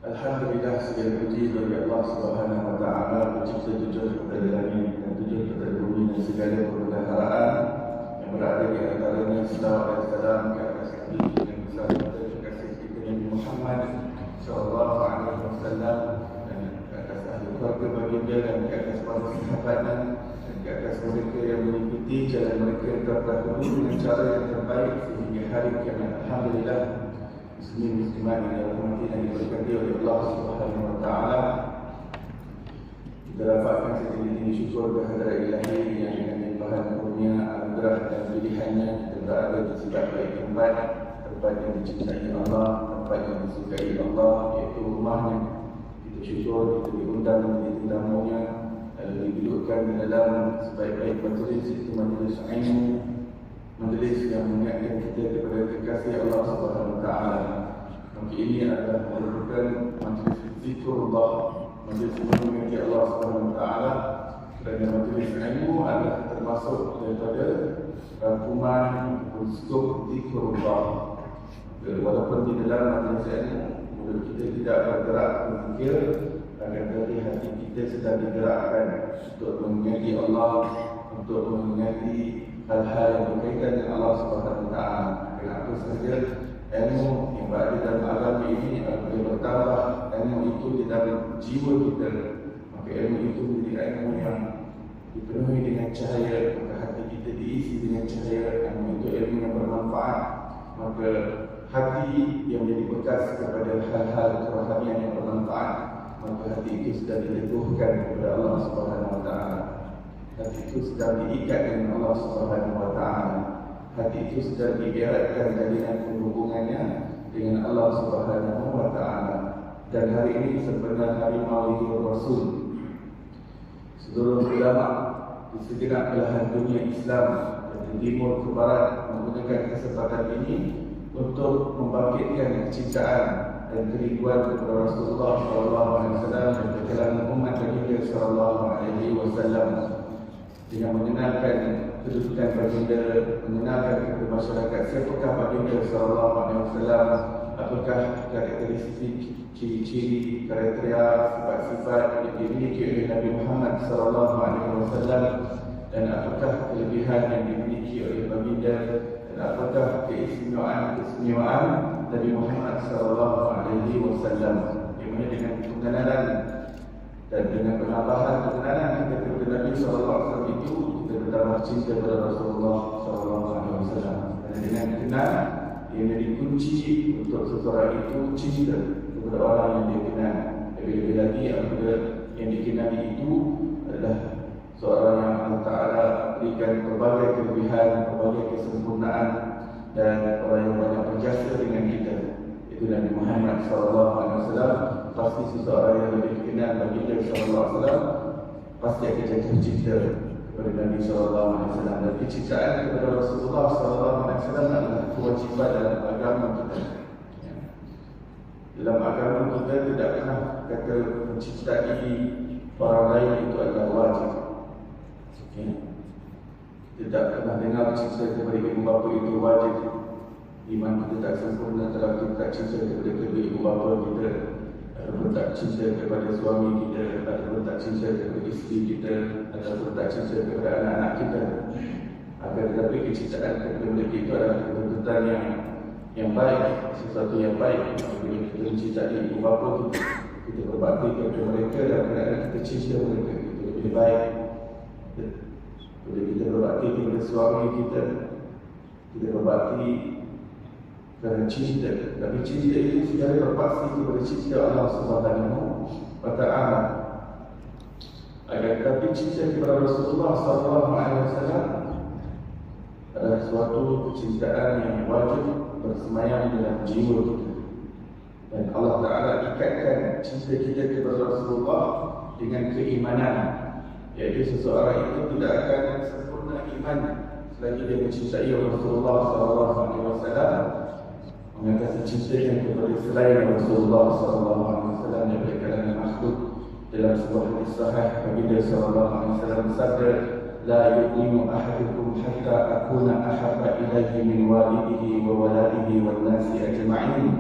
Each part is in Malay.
Alhamdulillah, segala puji bagi Allah Subhanahu wa taala, pencipta tujuh kepada langit dan tujuh kepada bumi dan segala perbendaharaan yang berada di antaranya. Selawat dan salam ke atas Nabi yang besar kita, kekasih kita Nabi Muhammad sallallahu alaihi wasallam, dan ke atas ahli keluarga baginda dan ke atas para sahabatnya dan ke atas mereka yang mengikuti jalan mereka yang terdahulu dengan cara yang terbaik sehingga hari kiamat. Alhamdulillah, muslimin muslimat yang dirahmati dan diberkati oleh Allah Subhanahu wa taala. Kita dapatkan setinggi-tinggi syukur kehadirat Ilahi yang dengan limpahan karunia, anugerah dan pilihannya kita berada di sebaik-baik tempat yang dicintai Allah, tempat yang disukai Allah, iaitu rumahnya. Kita syukur kita diundang menjadi tetamunya, lalu didudukkan di dalam sebaik-baik majlis, itu majlis ilmu, majlis yang mengingatkan kita kepada kekasih Allah Subhanahu wa taala. Maka ini adalah merupakan majlis zikrullah, majlis mengingat Allah Subhanahu wa taala, kerana majlis ilmu adalah termasuk daripada rangkuman unsur zikrullah. Walaupun di dalam majlis ilmu mulut kita tidak bergerak berfikir, akan tetapi hati kita sedang digerakkan untuk mengingati Allah, untuk mengingati hal-hal yang berkaitan dengan Allah Subhanahu wa taala. Kenapa saja ilmu yang berada dalam alam ini boleh bertambah, ilmu itu di dalam jiwa kita, maka ilmu itu menjadi ilmu yang dipenuhi dengan cahaya, maka hati kita diisi dengan cahaya. Ilmu itu ilmu yang bermanfaat, maka hati yang menjadi bekas kepada hal-hal kerohanian yang bermanfaat, maka hati itu sudah diletuhkan kepada Allah Subhanahu wa taala. Hati itu sedang diikat dengan Allah Subhanahu wa taala. Hati itu sedang dieratkan jalinan hubungannya dengan Allah Subhanahu wa taala. Dan hari ini sebenarnya hari Maulid Rasul. Seluruh ulama di segenap belahan dunia Islam dari timur ke barat menggunakan kesempatan ini untuk membangkitkan kecintaan dan kerinduan kepada Rasulullah SAW dan perjalanan umat baginda SAW, dengan mengenalkan kedudukan baginda, mengenalkan kepada masyarakat siapakah baginda SAW, apakah karakteristik, ciri-ciri, kriteria, sifat-sifat yang dimiliki oleh Nabi Muhammad SAW, dan apakah kelebihan yang dimiliki oleh baginda, dan apakah keistimewaan Nabi Muhammad SAW. Yang mana dengan pengenalan dan dengan penambahan pengenalan kita kepada Nabi SAW itu, kita bertambah cinta kepada Rasulullah SAW. Dan dengan kenal, yang menjadi kunci untuk seseorang itu cinta kepada orang yang dia kenal. Lebih-lebih lagi apabila yang dikenali itu adalah seorang yang Allah Ta'ala berikan berbagai kelebihan, berbagai kesempurnaan, dan orang yang banyak berjasa dengan kita, itu Nabi Muhammad SAW. Pasti seseorang yang lebih kenal baginda SAW pasti akan jatuh cinta kepada Nabi SAW. Dan kecintaan kepada Rasulullah SAW adalah kewajiban dalam agama kita. Dalam agama kita tidak pernah kata mencintai orang lain itu adalah wajib. Tidak pernah dengar cinta kepada ibu bapa itu wajib. Iman kita tak sempurna kalau kita tak cinta kepada kedua ibu bapa kita, ataupun tak cinta kepada suami kita, ataupun tak cinta kepada isteri kita, ataupun tak cinta kepada anak-anak kita. Akan tetapi kecintaan kepada mereka itu adalah kebetulan yang baik, sesuatu yang baik. Apabila kita mencintai ibu bapa kita, kita berbakti kepada mereka dan kerana kita cinta mereka, itu lebih baik. Bila kita berbakti kepada suami kita, kita berbakti kerana cinta. Tapi cinta itu secara terpaksa kepada cinta Allah Subhanahu wa taala. Akan tetapi cinta kepada Rasulullah SAW adalah suatu kecintaan yang wajib bersemayam dalam jiwa kita. Dan Allah Ta'ala ikatkan cinta kita kepada Rasulullah dengan keimanan, iaitu seseorang itu tidak akan sempurna iman selagi dia mencintai Rasulullah SAW, mengatasi cintanya kepada selain Rasulullah SAW daripada kalangan makhluk. Dalam sebuah hadis sahih, baginda SAW bersabda, "La yu'minu ahadukum hatta akuna ahabba ilaihi min walidihi wa waladihi wan nasi ajma'in."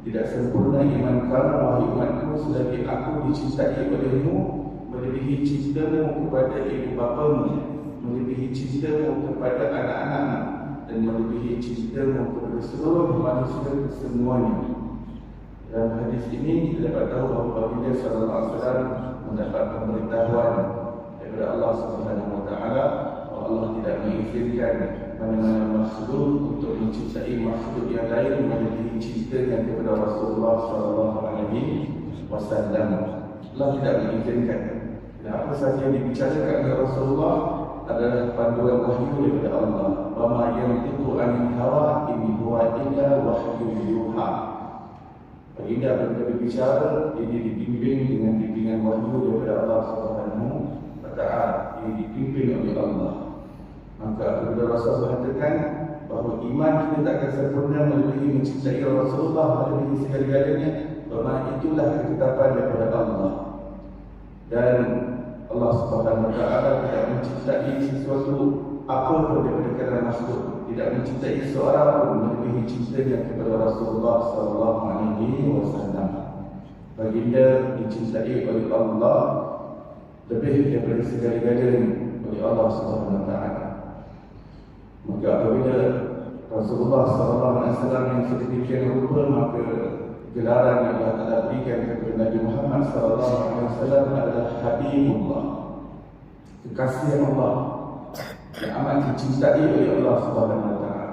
tidak sempurna iman kamu wahai umatku selagi aku dicintai olehmu melebihi cintamu kepada ibu bapamu, melebihi cintamu kepada anak-anakmu, dan melebihi cintamu kepada seluruh manusia semuanya. Dalam hadis ini kita dapat tahu bahawa Baginda sallallahu alaihi wasallam mendapat pemberitahuan daripada Allah Subhanahu wa taala bahawa Allah tidak mengizinkan mana-mana makhluk untuk mencintai makhluk yang lain melebihi cintanya kepada Rasulullah sallallahu alaihi wasallam. Allah tidak mengizinkan. Dan apa sahaja yang dibicarakan oleh Rasulullah adalah panduan wahyu daripada Allah. Wa ma yantiqu 'anil hawa in huwa illa wahyun yuha. Baginda apabila berbicara, ia dibimbing dengan bimbingan wahyu daripada Allah Subhanahu wa taala. Ia dipimpin oleh Allah. Maka apabila Rasul mengatakan bahawa iman kita tak akan sempurna melebihi mencintai Rasulullah melebihi segala-galanya, maka itulah ketetapan daripada Allah. Dan Allah Subhanahu wa taala tidak mencintai sesuatu apa pun daripada kalangan makhluk, tidak mencintai seorang pun melebihi cintanya kepada Rasulullah sallallahu alaihi wasallam. Baginda dicintai oleh Allah lebih daripada segala-galanya oleh Allah Subhanahu wa taala. Maka apabila Rasulullah sallallahu alaihi wasallam yang sedemikian rupa, maka gelaran yang Allah Taala berikan kepada Nabi Muhammad sallallahu alaihi wasallam adalah Habibullah, kekasih Allah yang amat dicintai oleh Allah Subhanahu wa taala.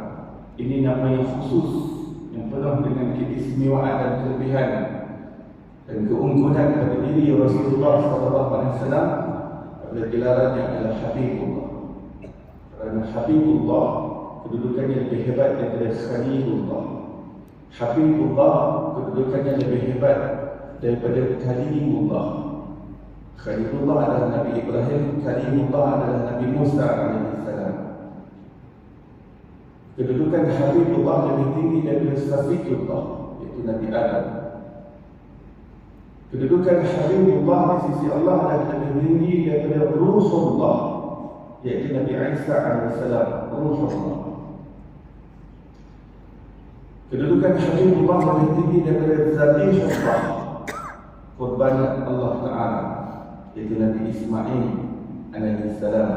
Ini nama yang khusus yang penuh dengan keistimewaan dan kelebihan dan keunggulan pada diri Rasulullah sallallahu alaihi wasallam adalah gelarannya adalah Habibullah. Kerana Habibullah kedudukannya lebih hebat daripada Khalilullah. Habibullah kedudukannya lebih hebat daripada Kalimullah. Khalilullah adalah Nabi Ibrahim, Kalimullah adalah Nabi Musa alaihissalam. Kedudukan Habibullah lebih tinggi daripada Safiullah, iaitu Nabi Adam. Kedudukan Habibullah di sisi Allah adalah lebih tinggi daripada Ruhullah, iaitu Nabi Isa alaihissalam, Ruhullah. Kedudukan Habibullah lebih tinggi daripada Zabihullah, korban Allah Ta'ala, iaitu Nabi Ismail alaihissalam.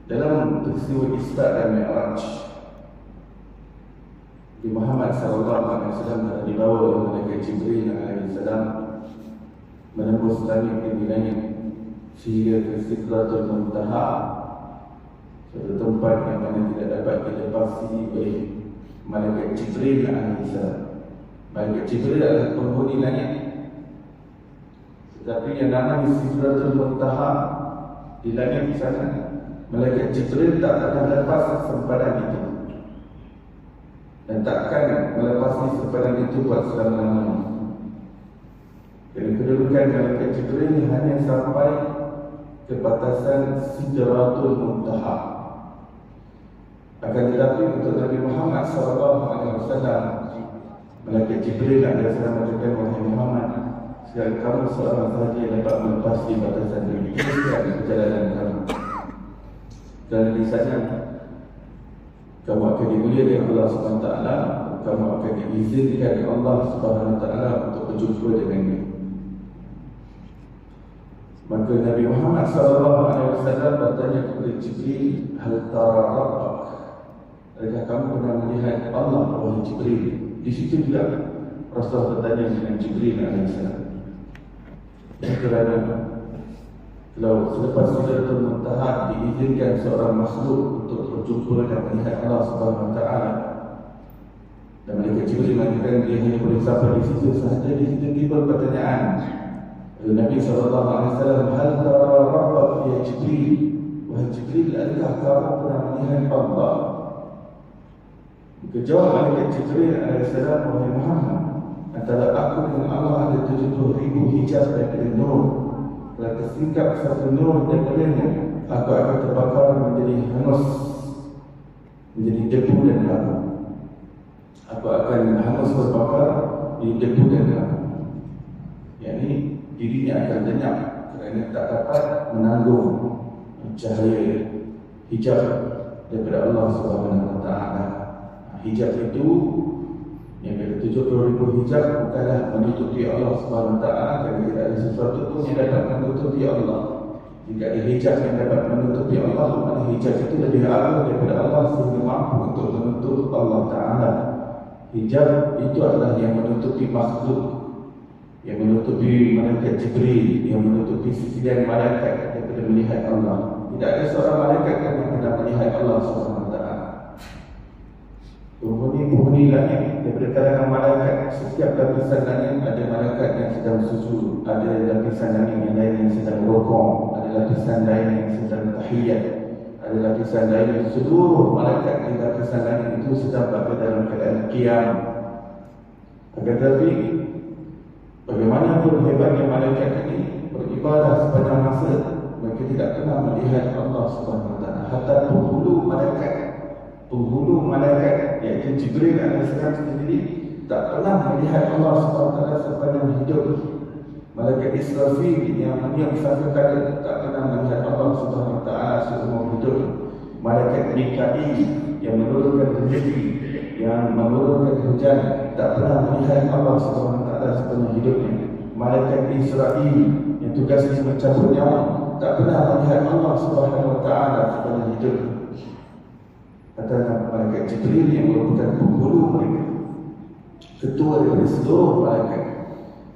Dalam peristiwa Isra dan Mi'raj, Nabi Muhammad sallallahu alaihi wasallam telah dibawa oleh malaikat Jibril alaihissalam menembus langit demi langit sehingga ke Sidratul Muntaha, suatu tempat yang mana tidak dapat dilepasi oleh malaikat Jibril alaihissalam. Malaikat Jibril adalah penghuni langit, tetapi yang namanya Sidratul Muntaha di langit di sana, malaikat Jibril tak akan lepas sempadan itu dan takkan melepasi sempadan itu buat selama-lamanya. Dan kedudukan malaikat Jibril hanya sampai ke batasan Sidratul Muntaha. Akan tetapi untuk Nabi Muhammad SAW, malaikat Jibril alaihissalam mengatakan, wahai Muhammad, sekarang kamu seorang sahaja yang dapat melepasi batasan ini. Teruskan perjalanan kamu. Dan di sana kamu akan dimuliakan Allah SWT, kamu akan diizinkan Allah SWT untuk berjumpa dengannya. Maka Nabi Muhammad SAW bertanya kepada Jibril, hal tara rabbak, adakah kamu pernah melihat Allah, wahai Jibril? Di situ juga Rasulullah bertanya dengan Jibril alaihissalam. Kerana kalau selepas Sidratul Muntaha diizinkan seorang makhluk untuk berjumpa dan melihat Allah Subhanahu wa taala, dan malaikat Jibril mengatakan dia hanya boleh sampai di situ sahaja, di situ timbul pertanyaan. Nabi sallallahu alaihi wasallam, hal tara rabbak ya Jibril, wahai Jibril, adakah kamu pernah melihat Allah? Kejawab malaikat Jibril alaihissalam, wahai Muhammad, antara aku dengan Allah ada 70,000 hijab daripada nur. Kalau tersingkap satu nur daripadanya, aku akan terbakar menjadi hangus, menjadi debu dan abu. Aku akan hangus terbakar di debu dan abu. Yang ini dirinya akan lenyap kerana tak dapat menanggung cahaya hijab daripada Allah Subhanahu wa taala. Hijab itu Yang kata 70,000 hijab bukanlah menutupi Allah SWT. Kerana tidak ada sesuatu pun yang dapat menutupi Allah. Jika ada hijab yang dapat menutupi Allah, maka hijab itu lebih agung daripada Allah sehingga mampu untuk menutup Allah Ta'ala. Hijab itu adalah yang menutupi makhluk, yang menutupi malaikat Jibril, yang menutupi sisian malaikat daripada melihat Allah. Tidak ada seorang malaikat yang pernah melihat Allah SWT. Penghuni langit daripada kalangan malaikat, setiap lapisan langit ada malaikat yang sedang sujud, ada lapisan langit yang lain yang sedang rukuk, ada lapisan lain yang sedang tahiyat, ada lapisan lain yang seluruh malaikat di lapisan langit itu sedang berada dalam keadaan qiyam. Akan tetapi bagaimanapun hebatnya malaikat ini beribadah sepanjang masa, mereka tidak pernah melihat Allah SWT. Hatta penghulu malaikat iaitu Jibril AS sendiri tak pernah melihat Allah SWT sepanjang hidup. Malaikat Israfil yang musafirkan tak pernah melihat Allah SWT seumur hidup. Malaikat Mikail yang menurunkan rezeki, yang menurunkan hujan, tak pernah melihat Allah SWT sepanjang hidupnya. Malaikat Israel yang tugasnya mencabut nyawa, tak pernah melihat Allah SWT sepanjang hidupnya. Katakan malaikat Jibril yang merupakan penghulu mereka, ketua daripada seluruh malaikat,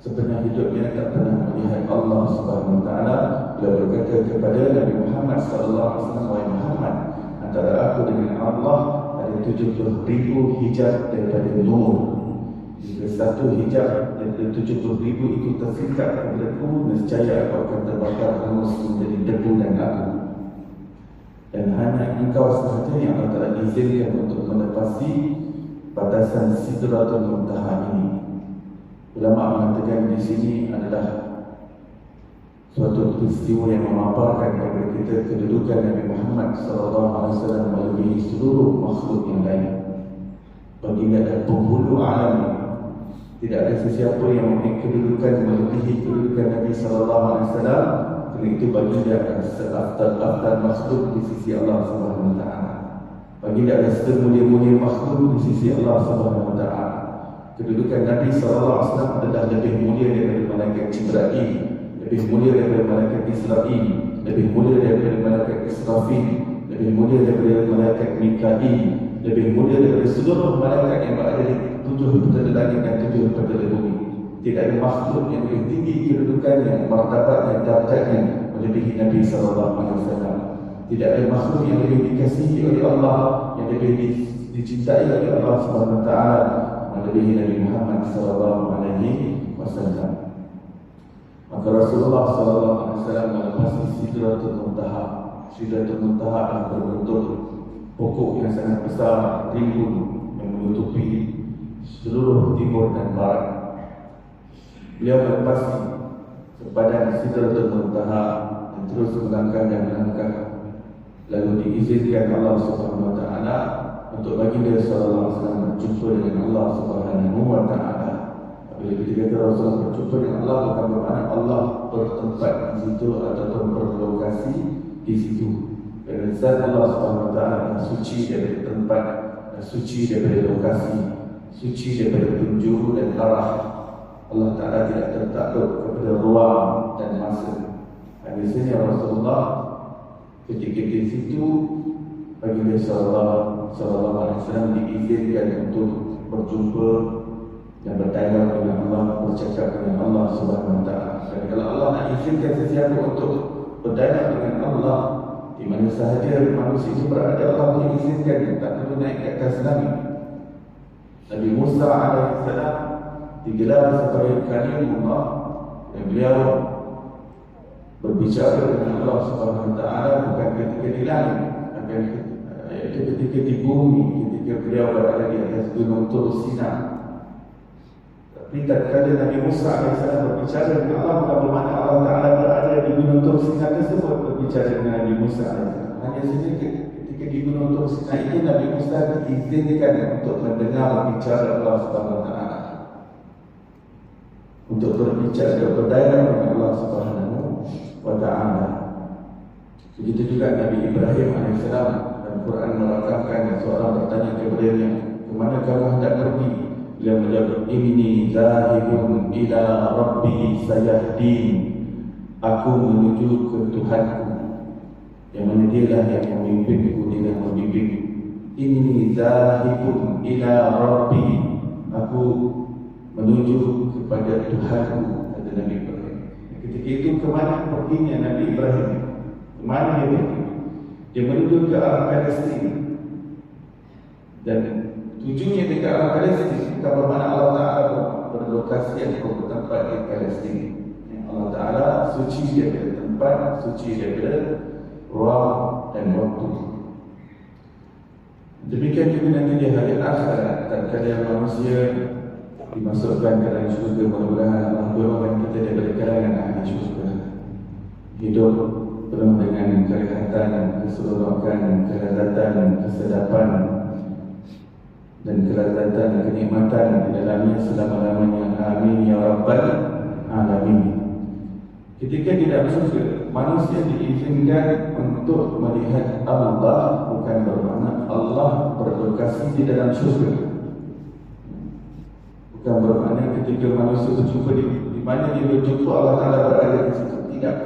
sepanjang hidupnya tak pernah melihat Allah SWT. Beliau berkata kepada Nabi Muhammad SAW, "Wahai Muhammad, antara aku dengan Allah ada 70,000 hijab daripada nur. Jika satu hijab daripada 70,000 itu tersingkap kepadaku, nescaya aku akan terbakar hangus menjadi debu dan abu. Dan hanya engkau sahaja yang Allah Ta'ala izinkan untuk menepasi batasan Sidratul Muntaha ini." Ulama mengatakan di sini adalah suatu peristiwa yang memaparkan kepada kita kedudukan Nabi Muhammad SAW melebihi seluruh makhluk yang lain. Baginda adalah penghulu alam. Tidak ada sesiapa yang memiliki kedudukan melebihi kedudukan Nabi SAW. Kerana itu baginda adalah seafdal makhluk di sisi Allah SWT. Baginda adalah semulia-mulia makhluk di sisi Allah SWT. Kedudukan Nabi SAW adalah lebih mulia daripada malaikat Jibril, lebih mulia daripada malaikat Israel, lebih mulia daripada malaikat Israfil, lebih mulia daripada malaikat Mikail, lebih mulia daripada seluruh malaikat yang berada di 7 petala langit dan 7 petala bumi. Tidak ada makhluk yang lebih tinggi kedudukannya, martabatnya, darjatnya melebihi Nabi SAW. Tidak ada makhluk yang lebih dikasihi oleh Allah, yang lebih dicintai oleh Allah SWT melebihi Nabi Muhammad SAW. Maka Rasulullah SAW melepasi Sidratul Muntaha. Sidratul Muntaha adalah berbentuk pokok yang sangat besar, rimbun, yang menutupi seluruh timur dan barat. Beliau melepasi sepadan Sidratul Muntaha dan terus melangkah dan melangkah. Lalu diizinkan Allah SWT untuk baginda SAW berjumpa dengan Allah SWT. Bila kita kata Rasulullah berjumpa dengan Allah, bukan bermakna Allah bertempat di situ ataupun berlokasi di situ. Kerana zat Allah SWT suci daripada tempat, suci daripada lokasi, suci daripada penjuru dan arah. Allah Ta'ala tidak tertakluk kepada ruang dan masa. Biasanya Rasulullah ketika di situ, baginda SAW diizinkan untuk berjumpa dan berdialog dengan Allah, bercakap dengan Allah SWT. Kerana kalau Allah nak izinkan sesiapa untuk berdialog dengan Allah, di mana sahaja manusia itu berada, Allah boleh izinkan, tak perlu naik ke atas langit. Nabi Musa AS digelar sebagai kalimullah, dan beliau berbicara dengan Allah SWT bukan ketika di langit, akan ketika di bumi, ketika beliau berada di atas gunung Tur Sina. Tapi tatkala Nabi Musa AS berbicara dengan Allah, bukan bermakna Allah Ta'ala berada di gunung Tur Sina tersebut berbicara dengan Nabi Musa AS. Hanya saja ketika di gunung Tur Sina itu Nabi Musa diizinkan untuk mendengar bicara Allah SWT, untuk berbicara dan berdialog dengan Allah SWT. Begitu juga Nabi Ibrahim AS, dan Quran merakamkan seorang bertanya kepadanya, "Kemana kamu hendak pergi?" Beliau menjawab, inni zahibun ila rabbi sayahdin. Aku menuju ke Tuhanku, yang mana dialah yang memimpinku, dia yang membimbingku. Inni zahibun ila rabbi. Aku menuju kepada Tuhanku, kata Nabi Ibrahim. Ketika itu kemana perginya Nabi Ibrahim? Kemana dia pergi? Dia menuju ke arah Palestin. Dan tujuannya ke arah Palestin, kata bermakna Allah Ta'ala berlokasi atau bertempat di Palestin. Allah Ta'ala suci daripada tempat, suci daripada ruang dan waktu. Demikian juga nanti di hari akhirat, tatkala manusia dimasukkan ke dalam syurga, mudah-mudahan Allah golongkan kita daripada kalangan ahli syurga. Hidup penuh dengan kelihatan, keseronokan, kelezatan, kesedapan dan kelezatan, kenikmatan di dalamnya selama-lamanya. Amin ya rabbal alamin. Ketika di dalam syurga, manusia diizinkan untuk melihat Allah, bukan bermakna Allah berlokasi di dalam syurga. Bukan bermakna ketika manusia berjumpa di mana dia berjumpa Allah Ta'ala berada di situ. Tidak.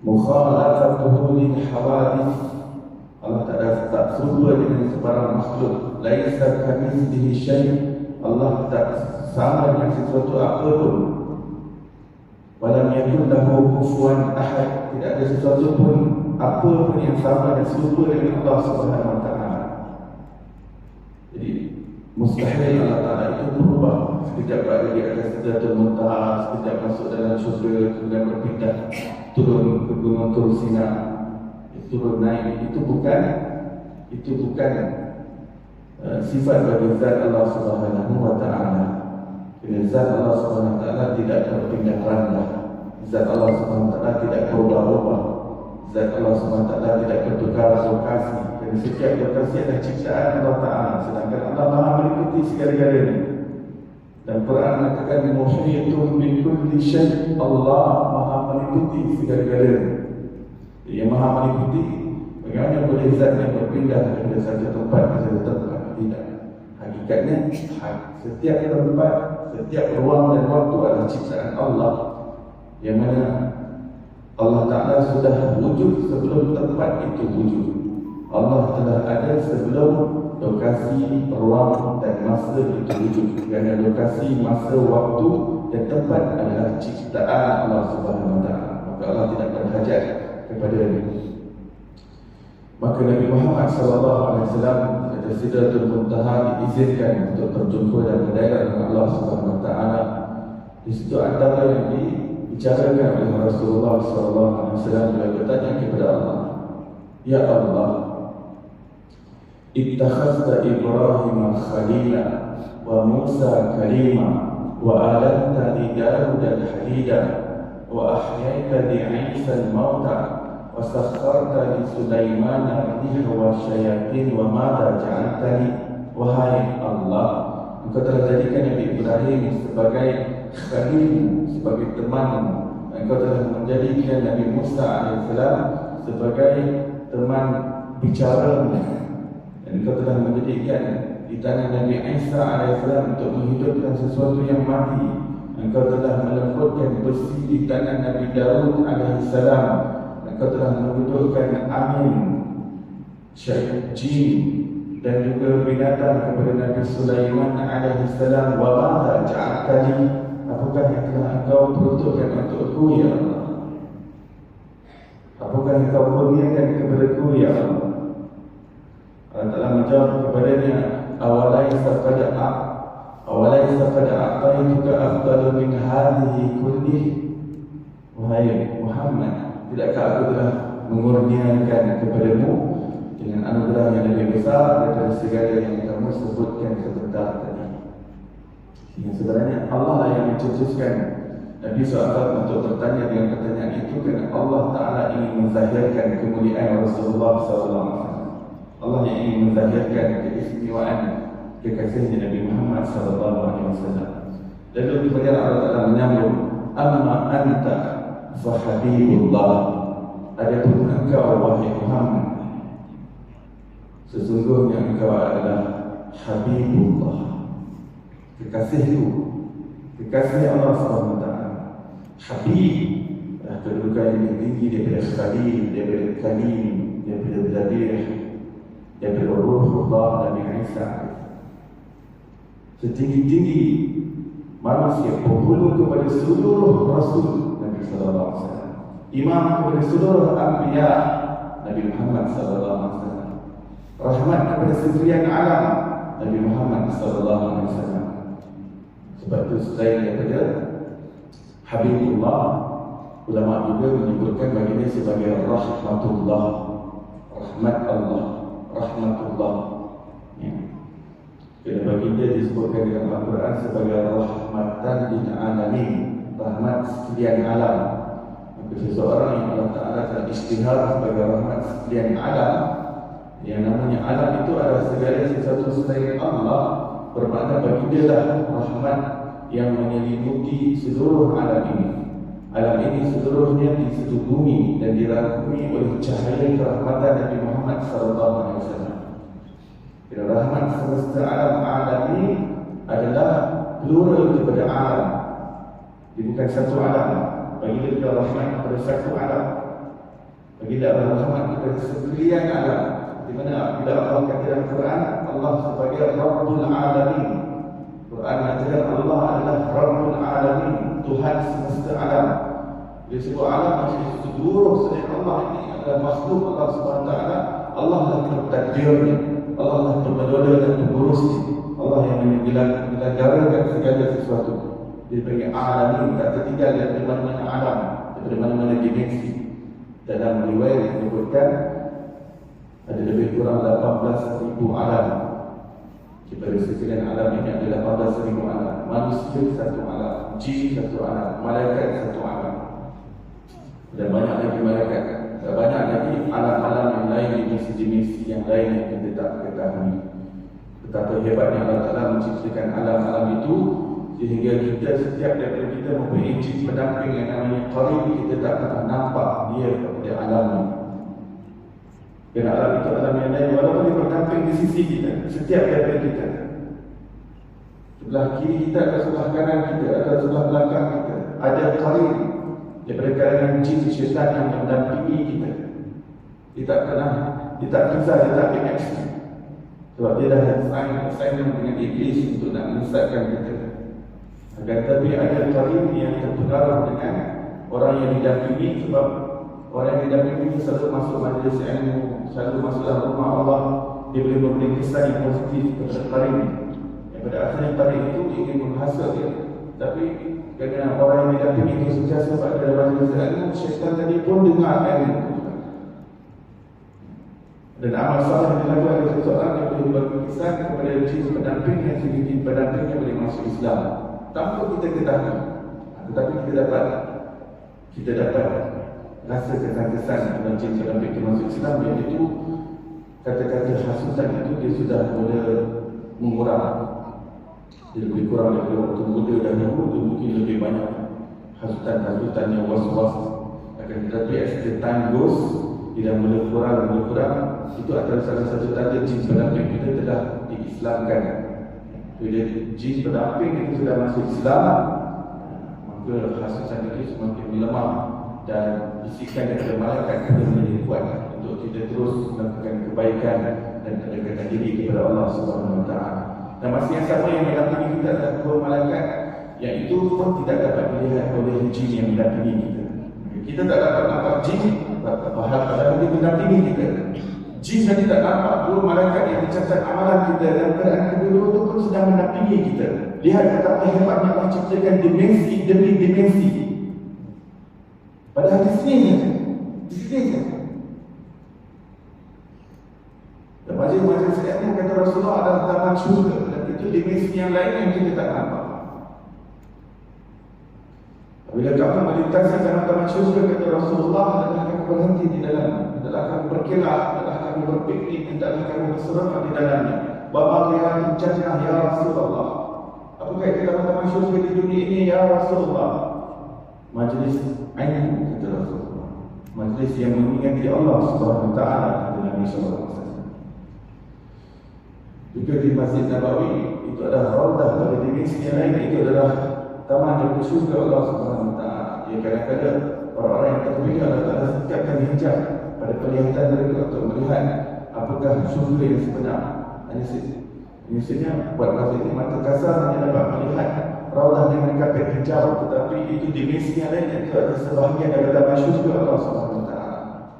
Mukhalafatuhu lil hawadith. Allah Ta'ala tak serupa dengan sebarang makhluk. Laisa kamitslihi syai'. Allah tak sama dengan sesuatu apa pun. Walam yakun lahu kufuwan ahad. Tidak ada sesuatu pun, apa pun yang sama dan serupa dengan Allah Subhanahu wa Ta'ala. Jadi mustahil Allah Ta'ala itu berubah. Sekejap berada di atas Sidratul Muntaha, sekejap masuk dalam syurga, kemudian berpindah turun ke Gunung Tur Sina, turun naik. Itu bukan sifat bagi zat Allah Subhanahu wa Ta'ala. Kerana zat Allah Subhanahu wa Ta'ala tidak berpindah randah. Zat Allah Subhanahu wa Ta'ala tidak berubah-ubah. Zat Allah Subhanahu wa Ta'ala tidak bertukar lokasi. Kerana setiap lokasi adalah ciptaan Allah Ta'ala, sedangkan Allah Maha meliputi segala-galanya. Dan Quran mengatakan muhitun min kulli syai'. Allah Maha meliputi segala-galanya. Yang Maha meliputi, bagaimana boleh zat yang berpindah dari satu tempat ke satu tempat? Tidak. Hakikatnya setiap tempat, setiap ruang dan waktu adalah ciptaan Allah, yang mana Allah Ta'ala sudah wujud sebelum tempat itu wujud. Allah telah ada sebelum lokasi, ruang dan masa itu wujud. Kerana lokasi, masa, waktu dan tempat adalah ciptaan Allah Subhanahu wa Ta'ala. Maka Allah tidak berhajat kepada ini. Maka Nabi Muhammad SAW kata Sidratul Muntaha diizinkan untuk berjumpa dan berdialog dengan Allah Subhanahu wa Ta'ala. Di situ antara yang dibicarakan oleh Rasulullah SAW, beliau bertanya kepada Allah, Ya Allah, ittakhadta Ibrahim khalila wa Musa kalima wa alanta li Dawud al-hadida wa ahyaita li Isa al-mauta wa sakharta li Sulaiman ar-riha wa syayatin wa madza ja'altani. Wahai Allah, Engkau telah jadikan Nabi Ibrahim sebagai khalil, sebagai teman. Engkau telah menjadikan Nabi Musa AS sebagai teman bicara. Dan Engkau telah menjadikan di tangan Nabi Isa AS untuk menghidupkan sesuatu yang mati. Engkau telah melembutkan besi di tangan Nabi Daud AS. Engkau telah mendudukkan angin, jin dan juga binatang kepada Nabi Sulaiman AS. Wa madza ja'altani. Apakah yang telah Engkau peruntukkan untukku, ya Allah? Apakah yang Engkau kurniakan kepadaku, ya Allah? Allah Ta'ala menjawab kepadanya, Awalaysa qad a'taituka afdalu min hadhihi kullih. Wahai Muhammad, tidakkah aku telah mengurniakan kepadamu dengan anugerah yang lebih besar daripada segala yang kamu sebutkan sebentar tadi? Yang sebenarnya Allah lah yang mencetuskan Nabi SAW untuk bertanya dengan pertanyaan itu, kerana Allah Ta'ala ingin menzahirkan kemuliaan Rasulullah SAW. Allah yang ingin menzahirkan keistimewaan kekasihnya Nabi Muhammad SAW. Lalu kemudian Allah Ta'ala menyambung, Amma anta fa habibullah. Adapun engkau, wahai Muhammad, sesungguhnya engkau adalah Habibullah, kekasih itu, kekasih Allah SWT. Habib, kedudukan yang tinggi daripada Khalil, daripada Kalim, daripada Zabir, daripada Ruhullah Nabi Isa. Setinggi-tinggi manusia penghulu kepada seluruh Rasul Nabi Sallallahu Alaihi Wasallam, imam kepada seluruh Anbiya Nabi Muhammad Sallallahu Alaihi Wasallam, rahmat kepada sekalian alam Nabi Muhammad Sallallahu Alaihi Wasallam. Sebab itu selain daripada Habibullah, ulama juga menyebutkan baginda sebagai rahmatullah, rahmat Allah, rahmatullah. Ya. Kerana baginda disebutkan dalam Al-Quran sebagai rahmatan lil alamin, rahmat sekalian alam. Maka seseorang yang Allah Ta'ala telah isytihar sebagai rahmat sekalian alam, yang namanya alam itu adalah segala sesuatu selain Allah, bermakna baginda lah rahmat yang menyelimuti seluruh alam ini. Alam ini seluruhnya disetubuhi dan dirangkumi oleh cahaya kerahmatan Nabi Muhammad SAW. Kerana rahmat semesta alam alami adalah plural kepada alam. Dia bukan satu alam. Baginda juga rahmat kepada satu alam. Baginda rahmat kepada sekalian alam. Di mana bila Allah kata dalam Quran, Allah sebagai Rabbul Alamin. Quran mengatakan Allah adalah Rabbul Alamin, Tuhan semesta alam. Dia sebut alam maksudnya seluruh selain Allah ini adalah makhluk Allah SWT. Allah lah pentakdirnya, Allah lah pemelihara dan pengurusnya, Allah yang menyelenggarakan segala sesuatu. Dia panggil alamin, tak tertinggal dari mana-mana alam, dari mana-mana dimensi. Dalam riwayat disebutkan ada lebih kurang 18,000 alam. Daripada sekalian alam ini ada 18,000 alam. Manusia satu alam, jin satu alam, malaikat satu alam. Dan banyak lagi malaikat, dan banyak lagi alam-alam yang lain, dimensi-dimensi yang lain yang kita tak ketahui. Betapa hebatnya Allah Ta'ala menciptakan alam-alam itu, sehingga kita, setiap daripada kita mempunyai jin pendamping yang namanya qarib. Kita tak pernah nampak dia pada alam ini. Kerana alam itu alam yang lain, walaupun dia berdamping di sisi kita, setiap daripada kita. Sebelah kiri kita atau sebelah kanan kita atau sebelah belakang kita ada qarib daripada kalangan jin syaitan yang mendampingi kita. Dia tak kisah, dia tak ambil action. Sebab dia dah assignment dengan iblis untuk nak menyesatkan kita. Akan tetapi ada qarib yang terpengaruh dengan orang yang didampingi. Sebab orang yang didampingi selalu masuk majlis ilmu, selalu masuk dalam rumah Allah. Dia boleh memberi kesan yang positif kepada qarib. Yang pada asalnya qarib itu ingin menghasil dia, tapi kerana orang yang didampingi itu sentiasa pada dalam majlis ilmu, syaitan tadi pun dengar ilmu. Dan amal salah yang dilakukan oleh seseorang yang boleh bagi kesan kepada jin pendamping yang jin pendamping yang boleh masuk Islam tanpa kita ketahui. Tetapi kita dapat rasa kesan-kesan dalam jin pendamping itu masuk Islam, iaitu kata-kata hasutan itu dia sudah mula mengurang. Dia lebih kurang daripada waktu muda dahulu, dia mungkin lebih banyak hasutan-hasutan yang was-was. Akan tetapi as the time goes, dia dah mula kurang. Itu adalah salah satu tanda jin pendamping kita telah diislamkan. Bila jin pendamping itu sudah masuk Islam, maka hasutan itu semakin melemah dan bisikan daripada malaikat kita menjadi kuat untuk kita terus melakukan kebaikan dan mendekatkan diri kepada Allah Subhanahu Wa Taala. Dan masih yang sama yang mendampingi kita adalah dua malaikat, yang itu pun tidak dapat dilihat oleh jin yang mendampingi kita. Kita tak dapat nampak jin, padahal dia mendampingi kita. Jin tadi tak nampak, dua malaikat yang mencatat amalan kita, dan keadaan kedua itu pun sedang mendampingi kita. Lihat betapa hebatnya Allah ciptakan dimensi demi dimensi. Padahal di sini saja. Dan majlis-majlis ilmu kata Rasulullah adalah taman syurga, dan itu dimensi yang lain yang kita tak nampak. Bila kamu melintasi taman syurga, kata Rasulullah, adalah kamu berhenti di dalam, adalah kamu berkelah, adalah kamu berpiknik, adalah kamu berseronok di dalamnya. Bahagian jannah ya Rasulullah. Apakah kita taman syurga di dunia ini ya Rasulullah? Majlis ilmu, kata Rasulullah. Majlis yang mengingati Allah Subhanahu Wa Taala, kata Nabi SAW. Jika di Masjid Nabawi itu adalah raudah, pada dimensi yang lain itu adalah taman dari syurga Allah Subhanahu Wa Taala. Ya, kadang-kadang orang-orang yang terpilih Allah Taala setiapkan hijab pada penglihatan mereka untuk melihat apakah syurga yang sebenar. Maksudnya buat masjid ini mata kasar hanya dapat melihat raudah dengan kapet hijau, tetapi itu dimensi yang lain itu adalah sebahagian dari taman syurga Allah Subhanahu Wa Taala.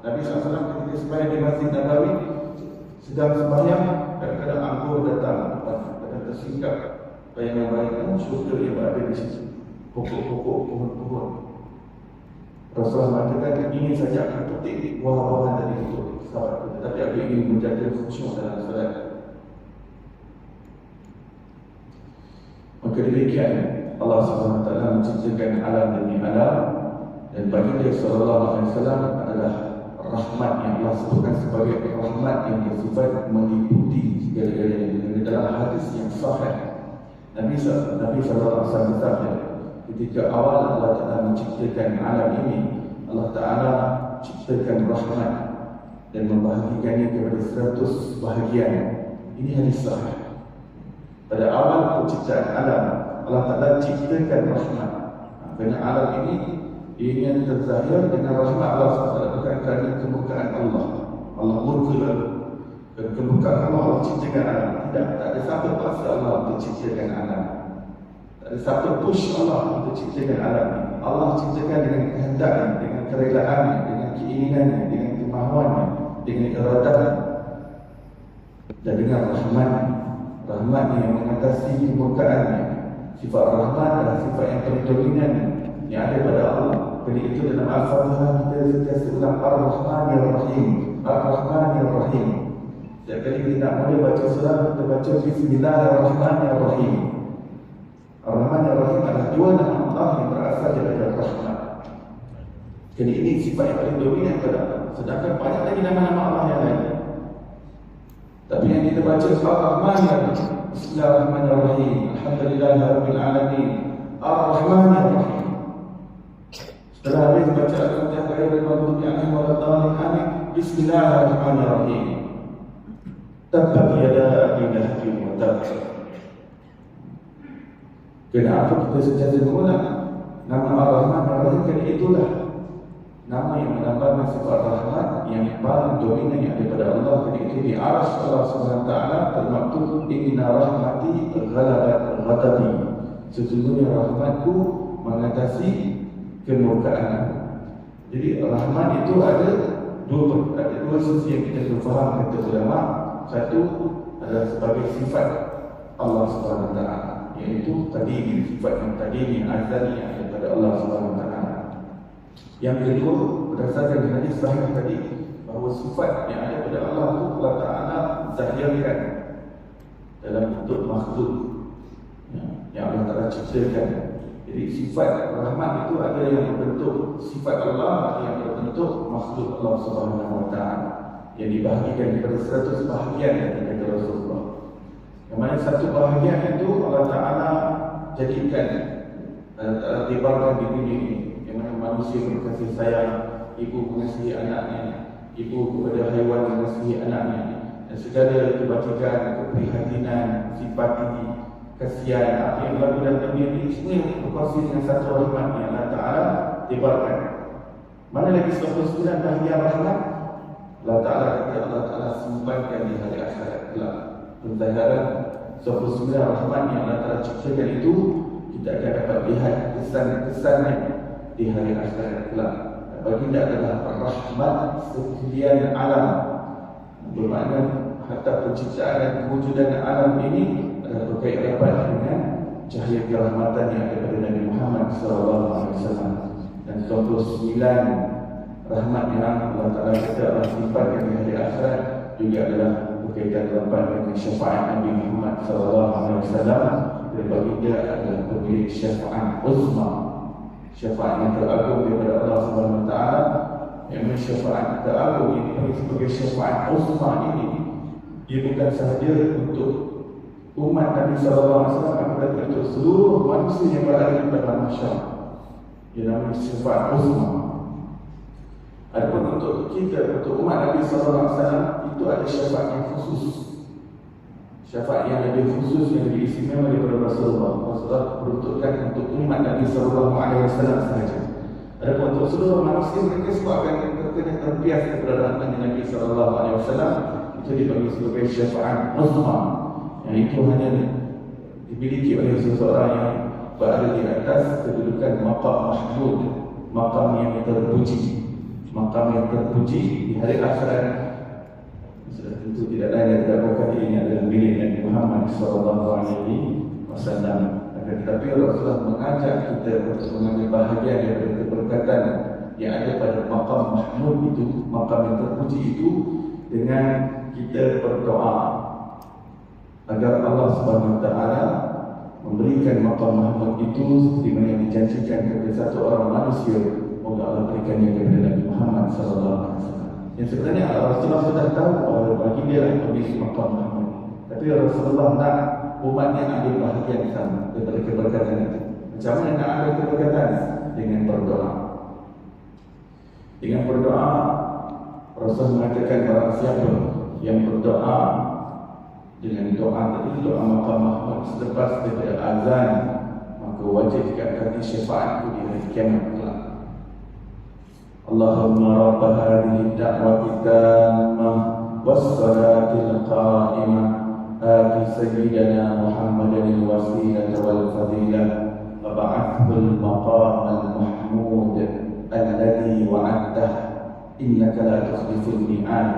Nabi SAW ketika sembahyang di Masjid Nabawi sedang sembahyang, kadang-kadang anggur datang, kadang tersingkap bayang-bayang syurga yang berada di situ, pokok-pokok, pohon-pohon. Rasulullah mengatakan ingin saja akan petik buah-buahan dari itu sahabat, tetapi aku ingin menjaga khusyuk dalam salat. Maka demikian Allah SWT menciptakan alam demi alam, dan baginda sallallahu alaihi wasallam adalah rahmat yang Allah sebutkan sebagai rahmat yang bersifat meliputi segala-galanya. Dalam hadis yang sahih Nabi sallallahu alaihi wasallam bersabda, ketika awal Allah Taala menciptakan alam ini, Allah Taala ciptakan rahmat dan membahagikannya kepada 100 bahagian. Ini hadis sahih. Pada awal penciptaan alam, Allah Taala ciptakan rahmat. Kerana alam ini ingin terzahir dengan rahmat Allah SWT, bukan kerana kebukaan Allah. Allah murka dan kebukaan Allah ciptakan alam. Tidak ada siapa paksa Allah untuk ciptakan alam. Tak ada siapa push Allah untuk ciptakan alam ini. Allah ciptakan dengan kehendaknya, dengan kerelaannya, dengan keinginannya, dengan kemahuannya, dengan iradatnya, dan dengan rahmatnya. Rahmatnya yang mengatasi kebukaannya. Sifat rahmat adalah sifat yang paling dominan yang ada pada Allah. Jadi itu dalam Al-Fatihah kita sentiasa ulang Ar-Rahmanir Rahim, Ar-Rahmanir Rahim. Setiap kali kita nak mula baca surah, kita baca Bismillahirrahmanirrahim. Ar-Rahmanir Rahim adalah dua nama Allah yang berasal daripada rahmat. Jadi ini sifat yang paling dominan pada Allah. Sedangkan banyak lagi nama-nama Allah yang lain. Tapi yang kita baca Ar-Rahmanir Rahim, Bismillahirrahmanirrahim, Alhamdulillahirabbil alamin, Ar-Rahmanir Rahim. Setelah habis baca Al-Fatihah ghairil maghdubi alaihim waladdallin, amin, Bismillahirrahmanirrahim. Tabbat yada abi lahabin wa tabb. Kenapa kita sentiasa mengulang nama Ar-Rahmanir Rahim? Kerana itulah nama yang melambangkan sifat rahmat yang paling dominan yang ada pada Allah. Kerana itu di arsy Allah SWT termaktub inna rahmati ghalabat ghadabi. Sesungguhnya rahmatku mengatasi kemurkaan. Jadi rahmat itu ada dua sisi yang kita perlu faham, kata ulama. Satu adalah sebagai sifat Allah SWT, iaitu tadi sifat yang tadi azali yang ada pada Allah SWT. Yang kedua, berdasarkan hadis sahih tadi, bahawa sifat yang ada pada Allah itu Allah Ta'ala zahirkan dalam bentuk makhluk yang Allah Ta'ala ciptakan. Jadi sifat rahmat itu ada yang berbentuk sifat Allah, ada yang berbentuk makhluk Allah Subhanahu Wa Taala, yang dibahagikan kepada 100 bahagian yang dikata Rasulullah. Yang mana satu bahagian itu Allah Ta'ala jadikan, Allah Ta'ala tibarkan di dunia ini, yang mana manusia berkasih sayang, ibu mengasihi anaknya, ibu kepada haiwan mengasihi anaknya, dan segala kebajikan, keprihatinan, simpati, kasihan, apa yang berlaku dalam dunia ini semua yang berkongsi dengan satu rahmat yang Allah Ta'ala tibarkan. Mana lagi 99 bahagian rahmat? Allah Ta'ala kata Allah Ta'ala simpankan di hari akhirat kelak. Pentaharan 99 rahmat yang Allah Ta'ala ciptakan itu, kita akan dapat lihat kesan-kesannya di hari akhirat kelak. Baginda adalah rahmat sekalian alam. Bermakna hatta penciptaan dan kewujudan alam ini berkait rapat dengan cahaya kerahmatan yang ada pada Nabi Muhammad SAW. Dan 29 rahmat yang Allah Ta'ala kata Allah sifatkan di hari akhirat juga adalah berkaitan rapat dengan syafaat Nabi Muhammad SAW. Dan baginda adalah pemilik syafaat uzma, syafaat yang teragung daripada Allah SWT. Yang syafaat teragung ini sebagai syafaat uzma ini, dia bukan sahaja untuk umat Nabi SAW, akan untuk seluruh manusia yang berada di dalam masyarakat. Ia namanya syafaat uzma. Adapun untuk kita, untuk umat Nabi SAW, itu ada syafaat yang khusus. syafaat yang lebih khusus, yang lebih istimewa daripada Rasulullah. Rasulullah peruntukkan untuk umat Nabi SAW sahaja. Adapun untuk seluruh manusia, mereka semua akan terbias kepada rahmat Nabi SAW. Itu dibagi sebagai syafaat uzma, yang itu hanya dimiliki oleh seseorang yang berada di atas kedudukan maqam mahmud, maqam yang terpuji, maqam yang terpuji di hari akhirat. Sudah tentu tidak lain dan tidak bukan ini adalah milik Nabi Muhammad SAW. Tetapi Rasulullah mengajak kita untuk mengambil bahagian daripada keberkatan yang ada pada maqam mahmud itu, maqam yang terpuji itu, dengan kita berdoa agar Allah Subhanahu Wa Taala memberikan maqam mahmud itu seperti mana yang dijanjikan kepada satu orang manusia. Moga Allah berikannya kepada Nabi Muhammad SAW. Yang sebenarnya Rasulullah sudah tahu bahawa bagi dia lah pemilik maqam mahmud, tapi Rasulullah nak umatnya ambil bahagian sama daripada keberkatan itu. Macam mana nak ambil keberkatan? Dengan berdoa. Dengan berdoa, Rasul mengatakan barang siapa yang berdoa dengan doa tadi, doa maqam mahmud selepas daripada azan, maka wajib dikatakan syafaat di hari kiamat kelak. Allahumma rabb hadhihi ad-da'wati tammah was-salatil qa'imah ati sayyidina Muhammadan al-wasilah wal fadilah wa ba'athu al-maqam al-mahmud alladhi wa'adtah innaka la tukhliful mi'ad.